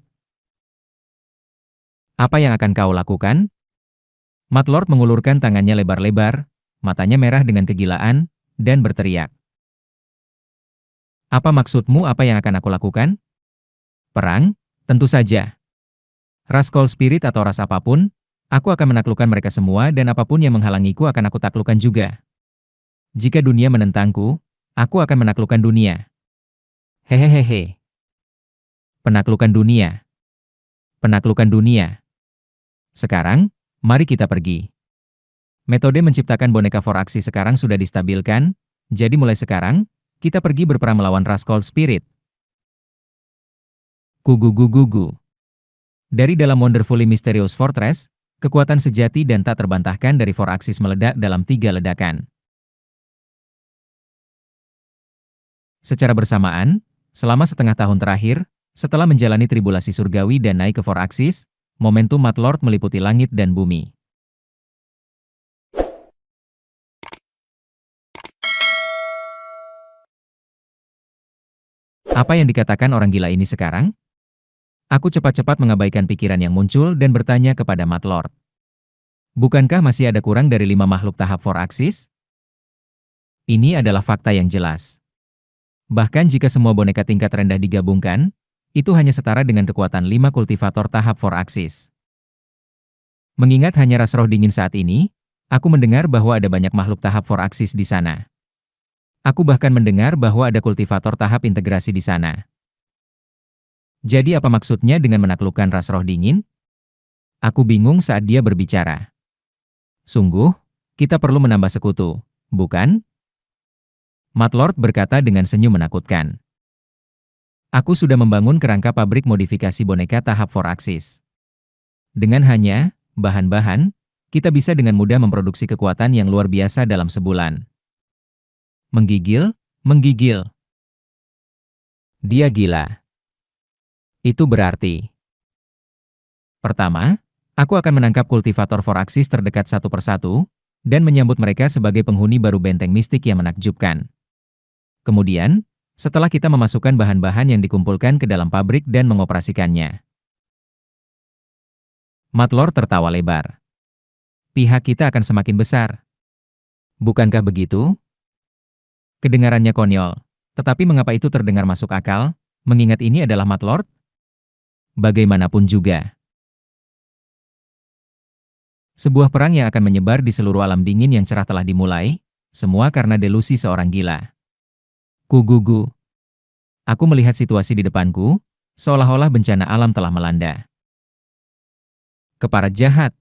Apa yang akan kau lakukan? Mat Lord mengulurkan tangannya lebar-lebar, matanya merah dengan kegilaan, dan berteriak. Apa maksudmu apa yang akan aku lakukan? Perang? Tentu saja. Ras Cold Spirit atau ras apapun, aku akan menaklukkan mereka semua dan apapun yang menghalangiku akan aku taklukkan juga. Jika dunia menentangku, aku akan menaklukkan dunia. Hehehehe. Penaklukan dunia. Penaklukan dunia. Sekarang, mari kita pergi. Metode menciptakan boneka 4-axis sekarang sudah distabilkan, jadi mulai sekarang, kita pergi berperang melawan ras Cold Spirit. Gugu. Dari dalam Wonderfully Mysterious Fortress, kekuatan sejati dan tak terbantahkan dari 4-axis meledak dalam 3 ledakan. Secara bersamaan, selama setengah tahun terakhir, setelah menjalani tribulasi surgawi dan naik ke 4-axis, momentum Mat Lord meliputi langit dan bumi. Apa yang dikatakan orang gila ini sekarang? Aku cepat-cepat mengabaikan pikiran yang muncul dan bertanya kepada Mat Lord. Bukankah masih ada kurang dari 5 makhluk tahap 4-axis? Ini adalah fakta yang jelas. Bahkan jika semua boneka tingkat rendah digabungkan, itu hanya setara dengan kekuatan 5 kultivator tahap 4-axis. Mengingat hanya ras roh dingin saat ini, aku mendengar bahwa ada banyak makhluk tahap 4-axis di sana. Aku bahkan mendengar bahwa ada kultivator tahap integrasi di sana. Jadi apa maksudnya dengan menaklukkan ras roh dingin? Aku bingung saat dia berbicara. Sungguh, kita perlu menambah sekutu, bukan? Mat Lord berkata dengan senyum menakutkan. Aku sudah membangun kerangka pabrik modifikasi boneka tahap 4-axis. Dengan hanya bahan-bahan, kita bisa dengan mudah memproduksi kekuatan yang luar biasa dalam sebulan. Menggigil. Dia gila. Itu berarti. Pertama, aku akan menangkap kultivator 4-axis terdekat satu persatu, dan menyambut mereka sebagai penghuni baru benteng mistik yang menakjubkan. Kemudian, setelah kita memasukkan bahan-bahan yang dikumpulkan ke dalam pabrik dan mengoperasikannya. Mat Lord tertawa lebar. Pihak kita akan semakin besar. Bukankah begitu? Kedengarannya konyol, tetapi mengapa itu terdengar masuk akal, mengingat ini adalah Mat Lord? Bagaimanapun juga. Sebuah perang yang akan menyebar di seluruh alam dingin yang cerah telah dimulai, semua karena delusi seorang gila. Kugugu. Aku melihat situasi di depanku, seolah-olah bencana alam telah melanda. Keparat jahat.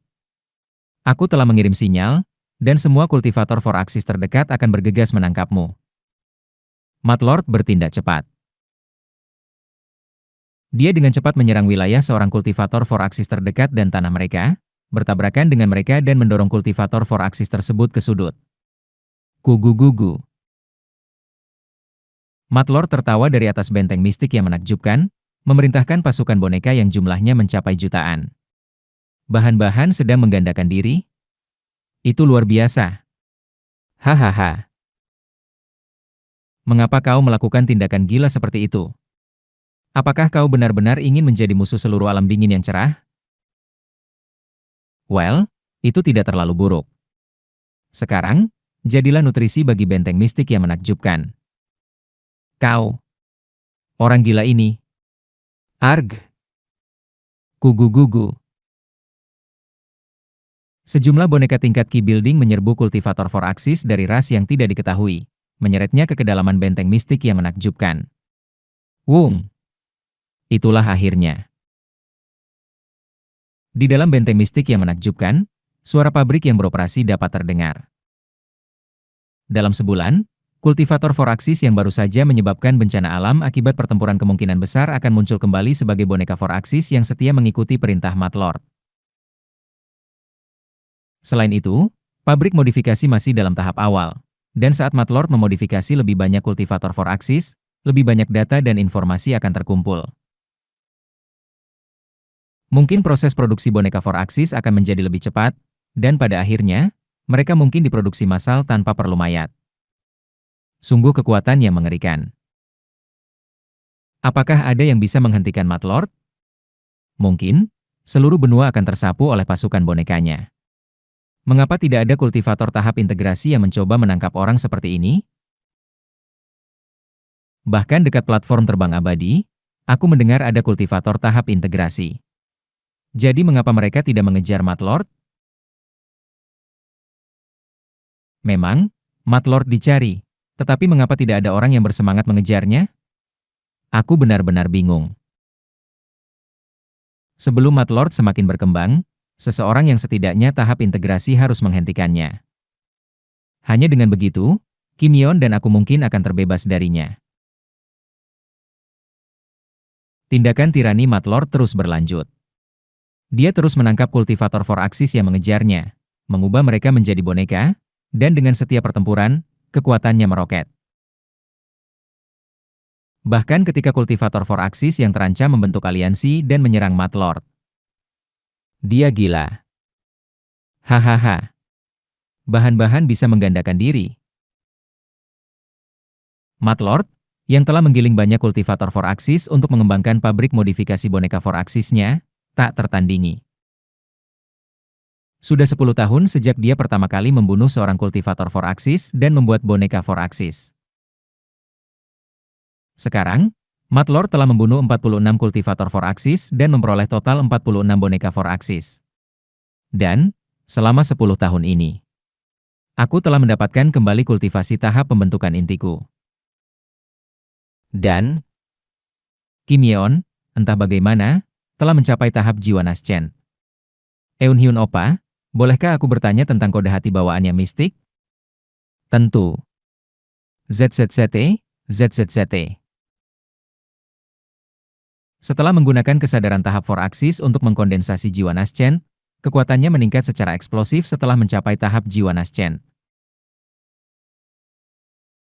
Aku telah mengirim sinyal, dan semua kultivator 4-axis terdekat akan bergegas menangkapmu. Mat Lord bertindak cepat. Dia dengan cepat menyerang wilayah seorang kultivator 4-axis terdekat dan tanah mereka, bertabrakan dengan mereka dan mendorong kultivator 4-axis tersebut ke sudut. Gugu. Mat Lord tertawa dari atas benteng mistik yang menakjubkan, memerintahkan pasukan boneka yang jumlahnya mencapai jutaan. Bahan-bahan sedang menggandakan diri? Itu luar biasa. Hahaha. Mengapa kau melakukan tindakan gila seperti itu? Apakah kau benar-benar ingin menjadi musuh seluruh alam dingin yang cerah? Well, itu tidak terlalu buruk. Sekarang, jadilah nutrisi bagi benteng mistik yang menakjubkan. Kau, orang gila ini. Arg. Kugu-gugu. Sejumlah boneka tingkat key building menyerbu kultivator 4 axis dari ras yang tidak diketahui, menyeretnya ke kedalaman benteng mistik yang menakjubkan. Wung. Itulah akhirnya. Di dalam benteng mistik yang menakjubkan, suara pabrik yang beroperasi dapat terdengar. Dalam sebulan, kultivator 4 axis yang baru saja menyebabkan bencana alam akibat pertempuran kemungkinan besar akan muncul kembali sebagai boneka 4 axis yang setia mengikuti perintah Mad Lord. Selain itu, pabrik modifikasi masih dalam tahap awal, dan saat Mad Lord memodifikasi lebih banyak kultivator 4 axis, lebih banyak data dan informasi akan terkumpul. Mungkin proses produksi boneka 4 axis akan menjadi lebih cepat, dan pada akhirnya, mereka mungkin diproduksi massal tanpa perlu mayat. Sungguh kekuatan yang mengerikan. Apakah ada yang bisa menghentikan Mad Lord? Mungkin, seluruh benua akan tersapu oleh pasukan bonekanya. Mengapa tidak ada kultivator tahap integrasi yang mencoba menangkap orang seperti ini? Bahkan dekat platform terbang abadi, aku mendengar ada kultivator tahap integrasi. Jadi mengapa mereka tidak mengejar Mad Lord? Memang, Mad Lord dicari, tetapi mengapa tidak ada orang yang bersemangat mengejarnya? Aku benar-benar bingung. Sebelum Mad Lord semakin berkembang, seseorang yang setidaknya tahap integrasi harus menghentikannya. Hanya dengan begitu, Kim Yeon dan aku mungkin akan terbebas darinya. Tindakan tirani Mad Lord terus berlanjut. Dia terus menangkap kultivator 4 axis yang mengejarnya, mengubah mereka menjadi boneka, dan dengan setiap pertempuran, kekuatannya meroket. Bahkan ketika kultivator 4 axis yang terancam membentuk aliansi dan menyerang Mad Lord. Dia gila. Hahaha. Bahan-bahan bisa menggandakan diri. Mad Lord, yang telah menggiling banyak kultivator 4 axis untuk mengembangkan pabrik modifikasi boneka 4 axisnya, tak tertandingi. Sudah 10 tahun sejak dia pertama kali membunuh seorang kultivator 4 axis dan membuat boneka 4 axis. Sekarang, Mad Lord telah membunuh 46 kultivator 4 axis dan memperoleh total 46 boneka 4 axis. Dan, selama 10 tahun ini, aku telah mendapatkan kembali kultivasi tahap pembentukan intiku. Dan, Kim Yeon, entah bagaimana, telah mencapai tahap jiwa Naschen. Eunhyun Oppa, bolehkah aku bertanya tentang kode hati bawaannya mistik? Tentu. ZZZT, ZZZT. Setelah menggunakan kesadaran tahap 4 axis untuk mengkondensasi jiwa Naschen, kekuatannya meningkat secara eksplosif setelah mencapai tahap jiwa Naschen.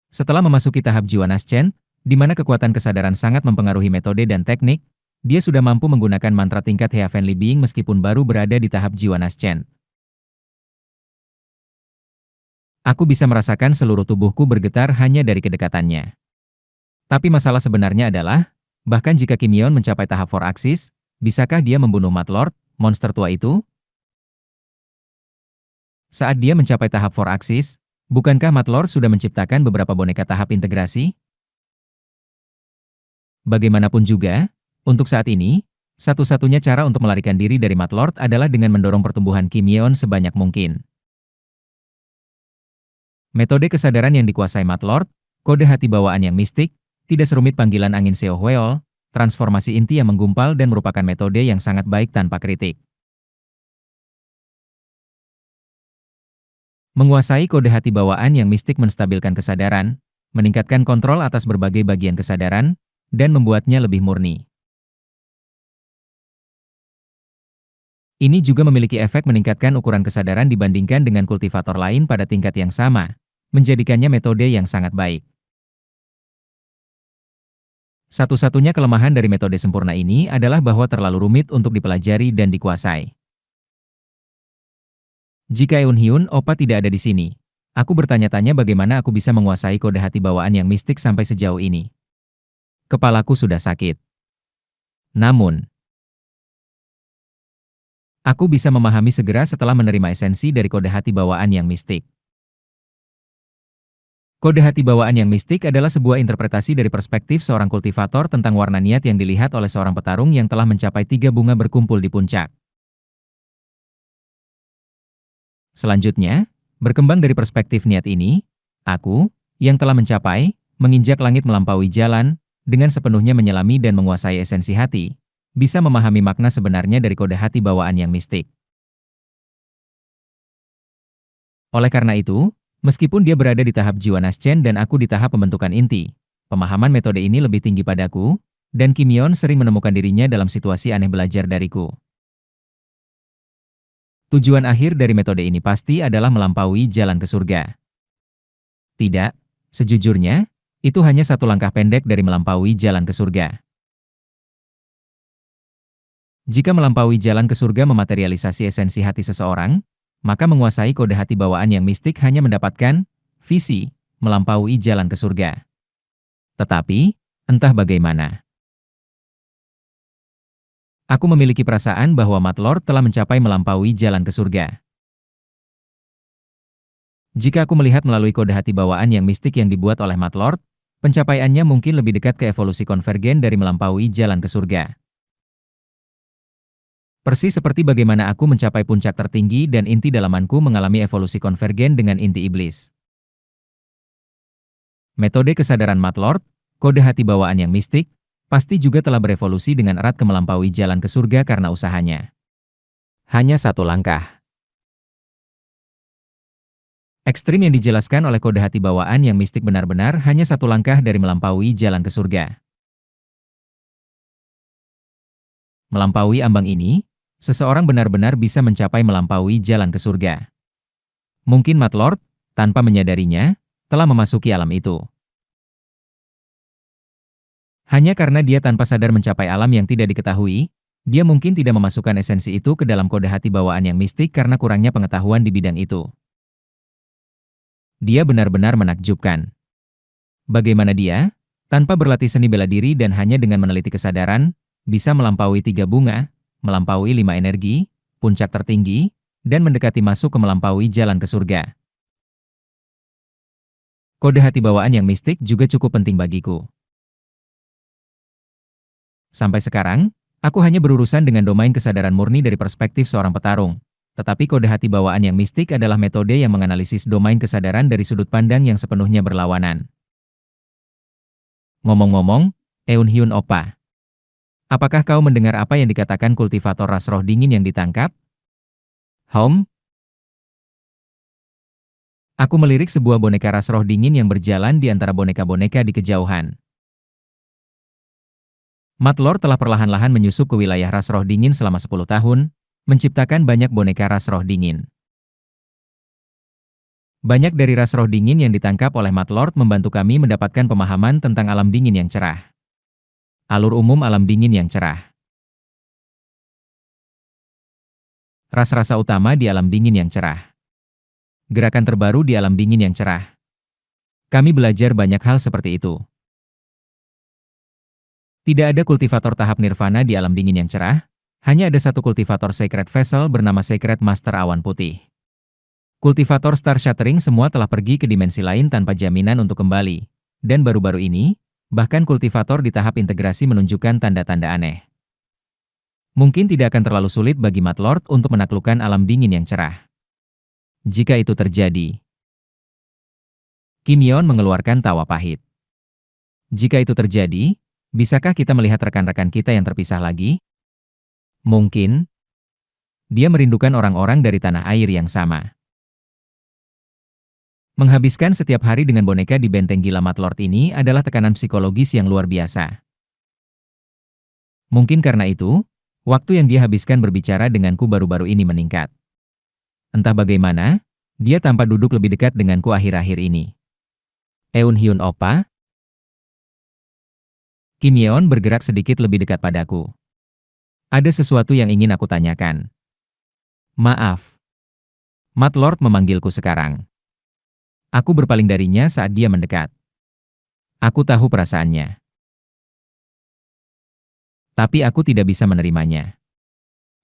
Setelah memasuki tahap jiwa Naschen, di mana kekuatan kesadaran sangat mempengaruhi metode dan teknik, dia sudah mampu menggunakan mantra tingkat Heavenly Being meskipun baru berada di tahap jiwa Naschen. Aku bisa merasakan seluruh tubuhku bergetar hanya dari kedekatannya. Tapi masalah sebenarnya adalah, bahkan jika Kim Yeon mencapai tahap 4 axis, bisakah dia membunuh Mad Lord, monster tua itu? Saat dia mencapai tahap 4 axis, bukankah Mad Lord sudah menciptakan beberapa boneka tahap integrasi? Bagaimanapun juga, untuk saat ini, satu-satunya cara untuk melarikan diri dari Mad Lord adalah dengan mendorong pertumbuhan Kim Yeon sebanyak mungkin. Metode kesadaran yang dikuasai Mad Lord, kode hati bawaan yang mistik, tidak serumit panggilan angin Seo Hweol, transformasi inti yang menggumpal dan merupakan metode yang sangat baik tanpa kritik. Menguasai kode hati bawaan yang mistik menstabilkan kesadaran, meningkatkan kontrol atas berbagai bagian kesadaran, dan membuatnya lebih murni. Ini juga memiliki efek meningkatkan ukuran kesadaran dibandingkan dengan kultivator lain pada tingkat yang sama, menjadikannya metode yang sangat baik. Satu-satunya kelemahan dari metode sempurna ini adalah bahwa terlalu rumit untuk dipelajari dan dikuasai. Jika Eunhyun Oppa tidak ada di sini, Aku bertanya-tanya bagaimana aku bisa menguasai kode hati bawaan yang mistik sampai sejauh ini. Kepalaku sudah sakit. Namun, aku bisa memahami segera setelah menerima esensi dari kode hati bawaan yang mistik. Kode hati bawaan yang mistik adalah sebuah interpretasi dari perspektif seorang kultivator tentang warna niat yang dilihat oleh seorang petarung yang telah mencapai 3 bunga berkumpul di puncak. Selanjutnya, berkembang dari perspektif niat ini, aku, yang telah mencapai, menginjak langit melampaui jalan, dengan sepenuhnya menyelami dan menguasai esensi hati, bisa memahami makna sebenarnya dari kode hati bawaan yang mistik. Oleh karena itu, meskipun dia berada di tahap jiwa Naschen dan aku di tahap pembentukan inti, pemahaman metode ini lebih tinggi padaku, dan Kim Yeon sering menemukan dirinya dalam situasi aneh belajar dariku. Tujuan akhir dari metode ini pasti adalah melampaui jalan ke surga. Tidak, sejujurnya, itu hanya satu langkah pendek dari melampaui jalan ke surga. Jika melampaui jalan ke surga mematerialisasi esensi hati seseorang, maka menguasai kode hati bawaan yang mistik hanya mendapatkan visi melampaui jalan ke surga. Tetapi, entah bagaimana, aku memiliki perasaan bahwa Matlord telah mencapai melampaui jalan ke surga. Jika aku melihat melalui kode hati bawaan yang mistik yang dibuat oleh Matlord, pencapaiannya mungkin lebih dekat ke evolusi konvergen dari melampaui jalan ke surga. Persis seperti bagaimana aku mencapai puncak tertinggi dan inti dalamanku mengalami evolusi konvergen dengan inti iblis. Metode kesadaran Matlord, kode hati bawaan yang mistik, pasti juga telah berevolusi dengan erat ke melampaui jalan ke surga karena usahanya. Hanya satu langkah. Ekstrim yang dijelaskan oleh kode hati bawaan yang mistik benar-benar hanya satu langkah dari melampaui jalan ke surga. Melampaui ambang ini, seseorang benar-benar bisa mencapai melampaui jalan ke surga. Mungkin Matlord, tanpa menyadarinya, telah memasuki alam itu. Hanya karena dia tanpa sadar mencapai alam yang tidak diketahui, dia mungkin tidak memasukkan esensi itu ke dalam kode hati bawaan yang mistik karena kurangnya pengetahuan di bidang itu. Dia benar-benar menakjubkan. Bagaimana dia, tanpa berlatih seni bela diri dan hanya dengan meneliti kesadaran, bisa melampaui 3 bunga, melampaui 5 energi, puncak tertinggi, dan mendekati masuk ke melampaui jalan ke surga. Kode hati bawaan yang mistik juga cukup penting bagiku. Sampai sekarang, aku hanya berurusan dengan domain kesadaran murni dari perspektif seorang petarung. Tetapi kode hati bawaan yang mistik adalah metode yang menganalisis domain kesadaran dari sudut pandang yang sepenuhnya berlawanan. Ngomong-ngomong, Eun-hyun Oppa, apakah kau mendengar apa yang dikatakan kultivator ras roh dingin yang ditangkap? Aku melirik sebuah boneka ras roh dingin yang berjalan di antara boneka-boneka di kejauhan. Matlord telah perlahan-lahan menyusup ke wilayah ras roh dingin selama 10 tahun, menciptakan banyak boneka ras roh dingin. Banyak dari ras roh dingin yang ditangkap oleh Matlord membantu kami mendapatkan pemahaman tentang alam dingin yang cerah. Alur umum alam dingin yang cerah. Ras-rasa utama di alam dingin yang cerah. Gerakan terbaru di alam dingin yang cerah. Kami belajar banyak hal seperti itu. Tidak ada kultivator tahap nirvana di alam dingin yang cerah, hanya ada satu kultivator Sacred Vessel bernama Sacred Master Awan Putih. Kultivator Star Shattering semua telah pergi ke dimensi lain tanpa jaminan untuk kembali, dan baru-baru ini, bahkan kultivator di tahap integrasi menunjukkan tanda-tanda aneh. Mungkin tidak akan terlalu sulit bagi Matlord untuk menaklukkan alam dingin yang cerah. Jika itu terjadi, Kim Yeon mengeluarkan tawa pahit. Jika itu terjadi, bisakah kita melihat rekan-rekan kita yang terpisah lagi? Mungkin. Dia merindukan orang-orang dari tanah air yang sama. Menghabiskan setiap hari dengan boneka di benteng gila Matlord ini adalah tekanan psikologis yang luar biasa. Mungkin karena itu, waktu yang dia habiskan berbicara denganku baru-baru ini meningkat. Entah bagaimana, dia tampak duduk lebih dekat denganku akhir-akhir ini. Eun-hyun Oppa? Kim Yeon bergerak sedikit lebih dekat padaku. Ada sesuatu yang ingin aku tanyakan. Maaf. Matlord memanggilku sekarang. Aku berpaling darinya saat dia mendekat. Aku tahu perasaannya. Tapi aku tidak bisa menerimanya.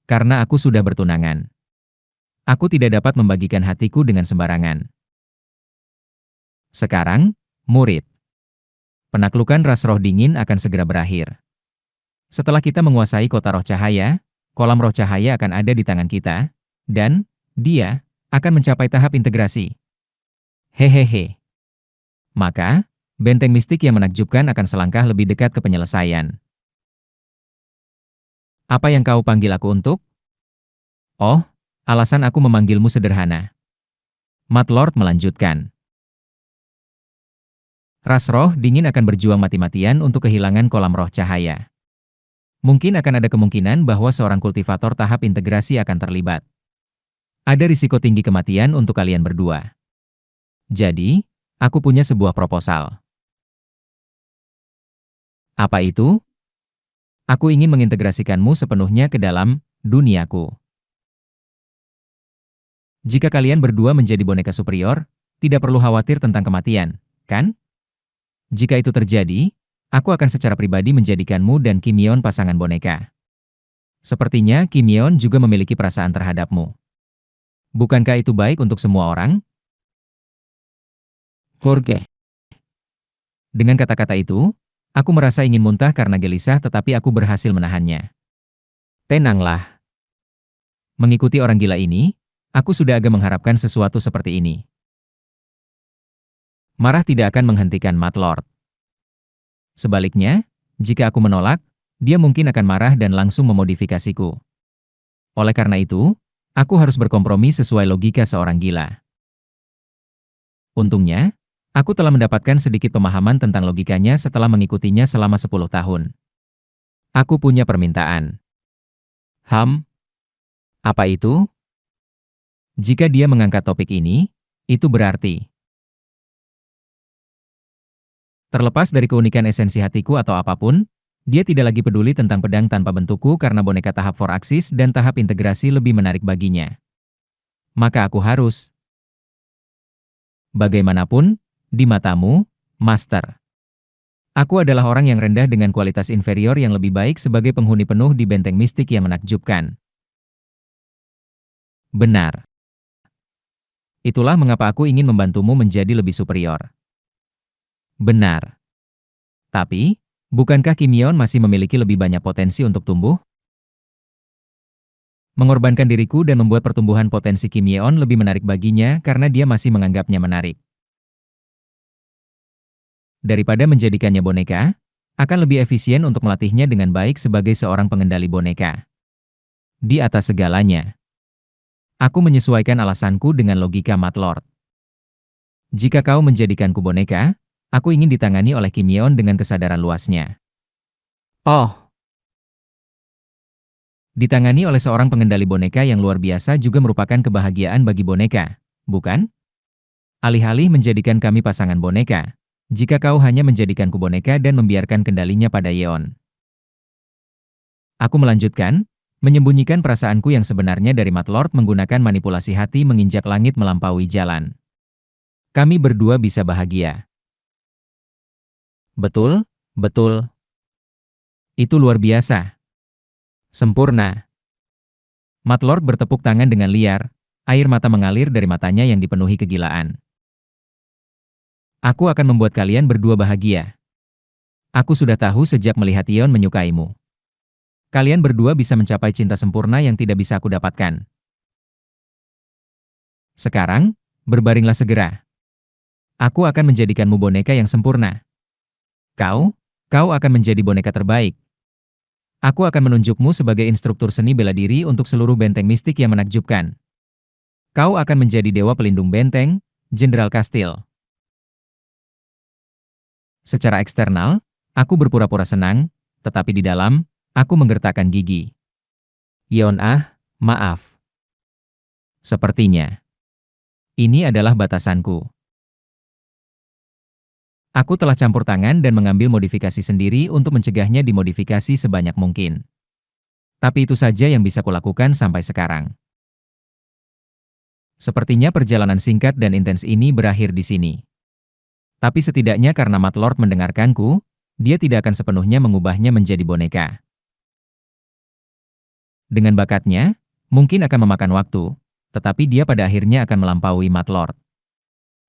Karena aku sudah bertunangan. Aku tidak dapat membagikan hatiku dengan sembarangan. Sekarang, murid. Penaklukan ras roh dingin akan segera berakhir. Setelah kita menguasai kota roh cahaya, kolam roh cahaya akan ada di tangan kita, dan dia akan mencapai tahap integrasi. Hehehe. Maka, benteng mistik yang menakjubkan akan selangkah lebih dekat ke penyelesaian. Apa yang kau panggil aku untuk? Oh, alasan aku memanggilmu sederhana. Mat Lord melanjutkan. Ras roh dingin akan berjuang mati-matian untuk kehilangan kolam roh cahaya. Mungkin akan ada kemungkinan bahwa seorang kultivator tahap integrasi akan terlibat. Ada risiko tinggi kematian untuk kalian berdua. Jadi, aku punya sebuah proposal. Apa itu? Aku ingin mengintegrasikanmu sepenuhnya ke dalam duniaku. Jika kalian berdua menjadi boneka superior, tidak perlu khawatir tentang kematian, kan? Jika itu terjadi, aku akan secara pribadi menjadikanmu dan Kim Yeon pasangan boneka. Sepertinya Kim Yeon juga memiliki perasaan terhadapmu. Bukankah itu baik untuk semua orang? Jorge. Dengan kata-kata itu, aku merasa ingin muntah karena gelisah tetapi aku berhasil menahannya. Tenanglah. Mengikuti orang gila ini, aku sudah agak mengharapkan sesuatu seperti ini. Marah tidak akan menghentikan Mat Lord. Sebaliknya, jika aku menolak, dia mungkin akan marah dan langsung memodifikasiku. Oleh karena itu, aku harus berkompromi sesuai logika seorang gila. Untungnya, aku telah mendapatkan sedikit pemahaman tentang logikanya setelah mengikutinya selama 10 tahun. Aku punya permintaan. Apa itu? Jika dia mengangkat topik ini, itu berarti terlepas dari keunikan esensi hatiku atau apapun, dia tidak lagi peduli tentang pedang tanpa bentukku karena boneka tahap 4 aksis dan tahap integrasi lebih menarik baginya. Maka aku harus. Bagaimanapun, di matamu, Master. Aku adalah orang yang rendah dengan kualitas inferior yang lebih baik sebagai penghuni penuh di benteng mistik yang menakjubkan. Benar. Itulah mengapa aku ingin membantumu menjadi lebih superior. Benar. Tapi, bukankah Kim Yeon masih memiliki lebih banyak potensi untuk tumbuh? Mengorbankan diriku dan membuat pertumbuhan potensi Kim Yeon lebih menarik baginya karena dia masih menganggapnya menarik. Daripada menjadikannya boneka, akan lebih efisien untuk melatihnya dengan baik sebagai seorang pengendali boneka. Di atas segalanya, aku menyesuaikan alasanku dengan logika Mat Lord. Jika kau menjadikanku boneka, aku ingin ditangani oleh Kim Yeon dengan kesadaran luasnya. Oh. Ditangani oleh seorang pengendali boneka yang luar biasa juga merupakan kebahagiaan bagi boneka, bukan? Alih-alih menjadikan kami pasangan boneka, jika kau hanya menjadikanku boneka dan membiarkan kendalinya pada Yeon. Aku melanjutkan, menyembunyikan perasaanku yang sebenarnya dari Mat Lord menggunakan manipulasi hati menginjak langit melampaui jalan. Kami berdua bisa bahagia. Betul, betul. Itu luar biasa. Sempurna. Mat Lord bertepuk tangan dengan liar, air mata mengalir dari matanya yang dipenuhi kegilaan. Aku akan membuat kalian berdua bahagia. Aku sudah tahu sejak melihat Yeon menyukaimu. Kalian berdua bisa mencapai cinta sempurna yang tidak bisa aku dapatkan. Sekarang, berbaringlah segera. Aku akan menjadikanmu boneka yang sempurna. Kau akan menjadi boneka terbaik. Aku akan menunjukmu sebagai instruktur seni bela diri untuk seluruh benteng mistik yang menakjubkan. Kau akan menjadi dewa pelindung benteng, Jenderal Kastil. Secara eksternal, aku berpura-pura senang, tetapi di dalam, aku menggertakkan gigi. Yeon maaf. Sepertinya. Ini adalah batasanku. Aku telah campur tangan dan mengambil modifikasi sendiri untuk mencegahnya dimodifikasi sebanyak mungkin. Tapi itu saja yang bisa kulakukan sampai sekarang. Sepertinya perjalanan singkat dan intens ini berakhir di sini. Tapi setidaknya karena Mat Lord mendengarkanku, dia tidak akan sepenuhnya mengubahnya menjadi boneka. Dengan bakatnya, mungkin akan memakan waktu, tetapi dia pada akhirnya akan melampaui Mat Lord.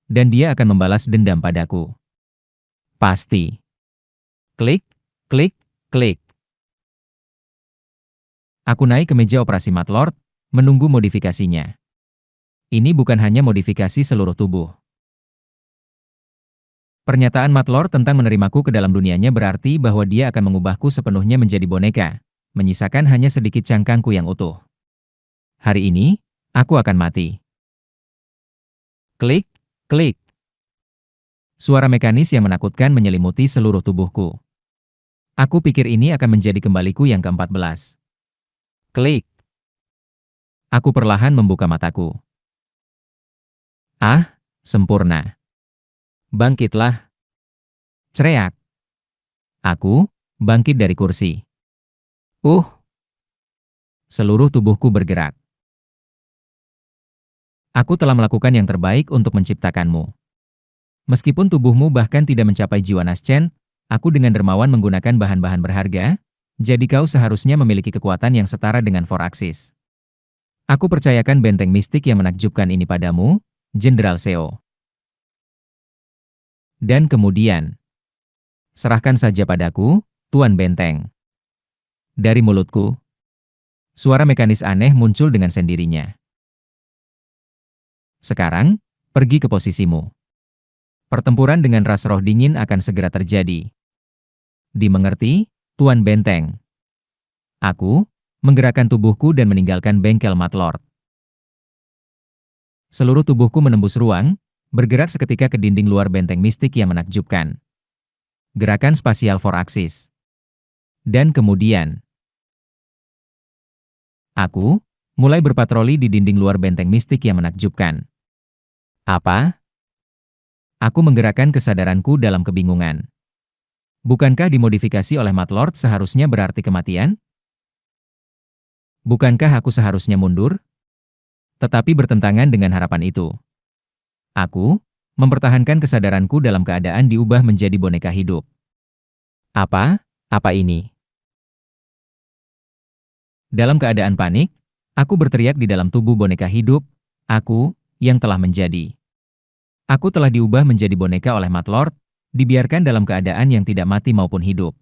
Dan dia akan membalas dendam padaku. Pasti. Klik, klik, klik. Aku naik ke meja operasi Mat Lord, menunggu modifikasinya. Ini bukan hanya modifikasi seluruh tubuh. Pernyataan Mat Lord tentang menerimaku ke dalam dunianya berarti bahwa dia akan mengubahku sepenuhnya menjadi boneka, menyisakan hanya sedikit cangkangku yang utuh. Hari ini, aku akan mati. Klik, klik. Suara mekanis yang menakutkan menyelimuti seluruh tubuhku. Aku pikir ini akan menjadi kembaliku yang ke-14. Klik. Aku perlahan membuka mataku. Ah, sempurna. Bangkitlah. Cereak. Aku bangkit dari kursi. Seluruh tubuhku bergerak. Aku telah melakukan yang terbaik untuk menciptakanmu. Meskipun tubuhmu bahkan tidak mencapai jiwa Naschen, aku dengan dermawan menggunakan bahan-bahan berharga, jadi kau seharusnya memiliki kekuatan yang setara dengan Foraxis. Aku percayakan benteng mistik yang menakjubkan ini padamu, Jenderal Seo. Dan kemudian, serahkan saja padaku, Tuan Benteng. Dari mulutku, suara mekanis aneh muncul dengan sendirinya. Sekarang, pergi ke posisimu. Pertempuran dengan ras roh dingin akan segera terjadi. Dimengerti, Tuan Benteng? Aku menggerakkan tubuhku dan meninggalkan bengkel Mat Lord. Seluruh tubuhku menembus ruang, bergerak seketika ke dinding luar benteng mistik yang menakjubkan. Gerakan spasial Foraxis. Dan kemudian, aku mulai berpatroli di dinding luar benteng mistik yang menakjubkan. Apa? Aku menggerakkan kesadaranku dalam kebingungan. Bukankah dimodifikasi oleh Mat Lord seharusnya berarti kematian? Bukankah aku seharusnya mundur? Tetapi bertentangan dengan harapan itu. Aku mempertahankan kesadaranku dalam keadaan diubah menjadi boneka hidup. Apa? Apa ini? Dalam keadaan panik, aku berteriak di dalam tubuh boneka hidup, aku yang telah menjadi. Aku telah diubah menjadi boneka oleh Mat Lord, dibiarkan dalam keadaan yang tidak mati maupun hidup.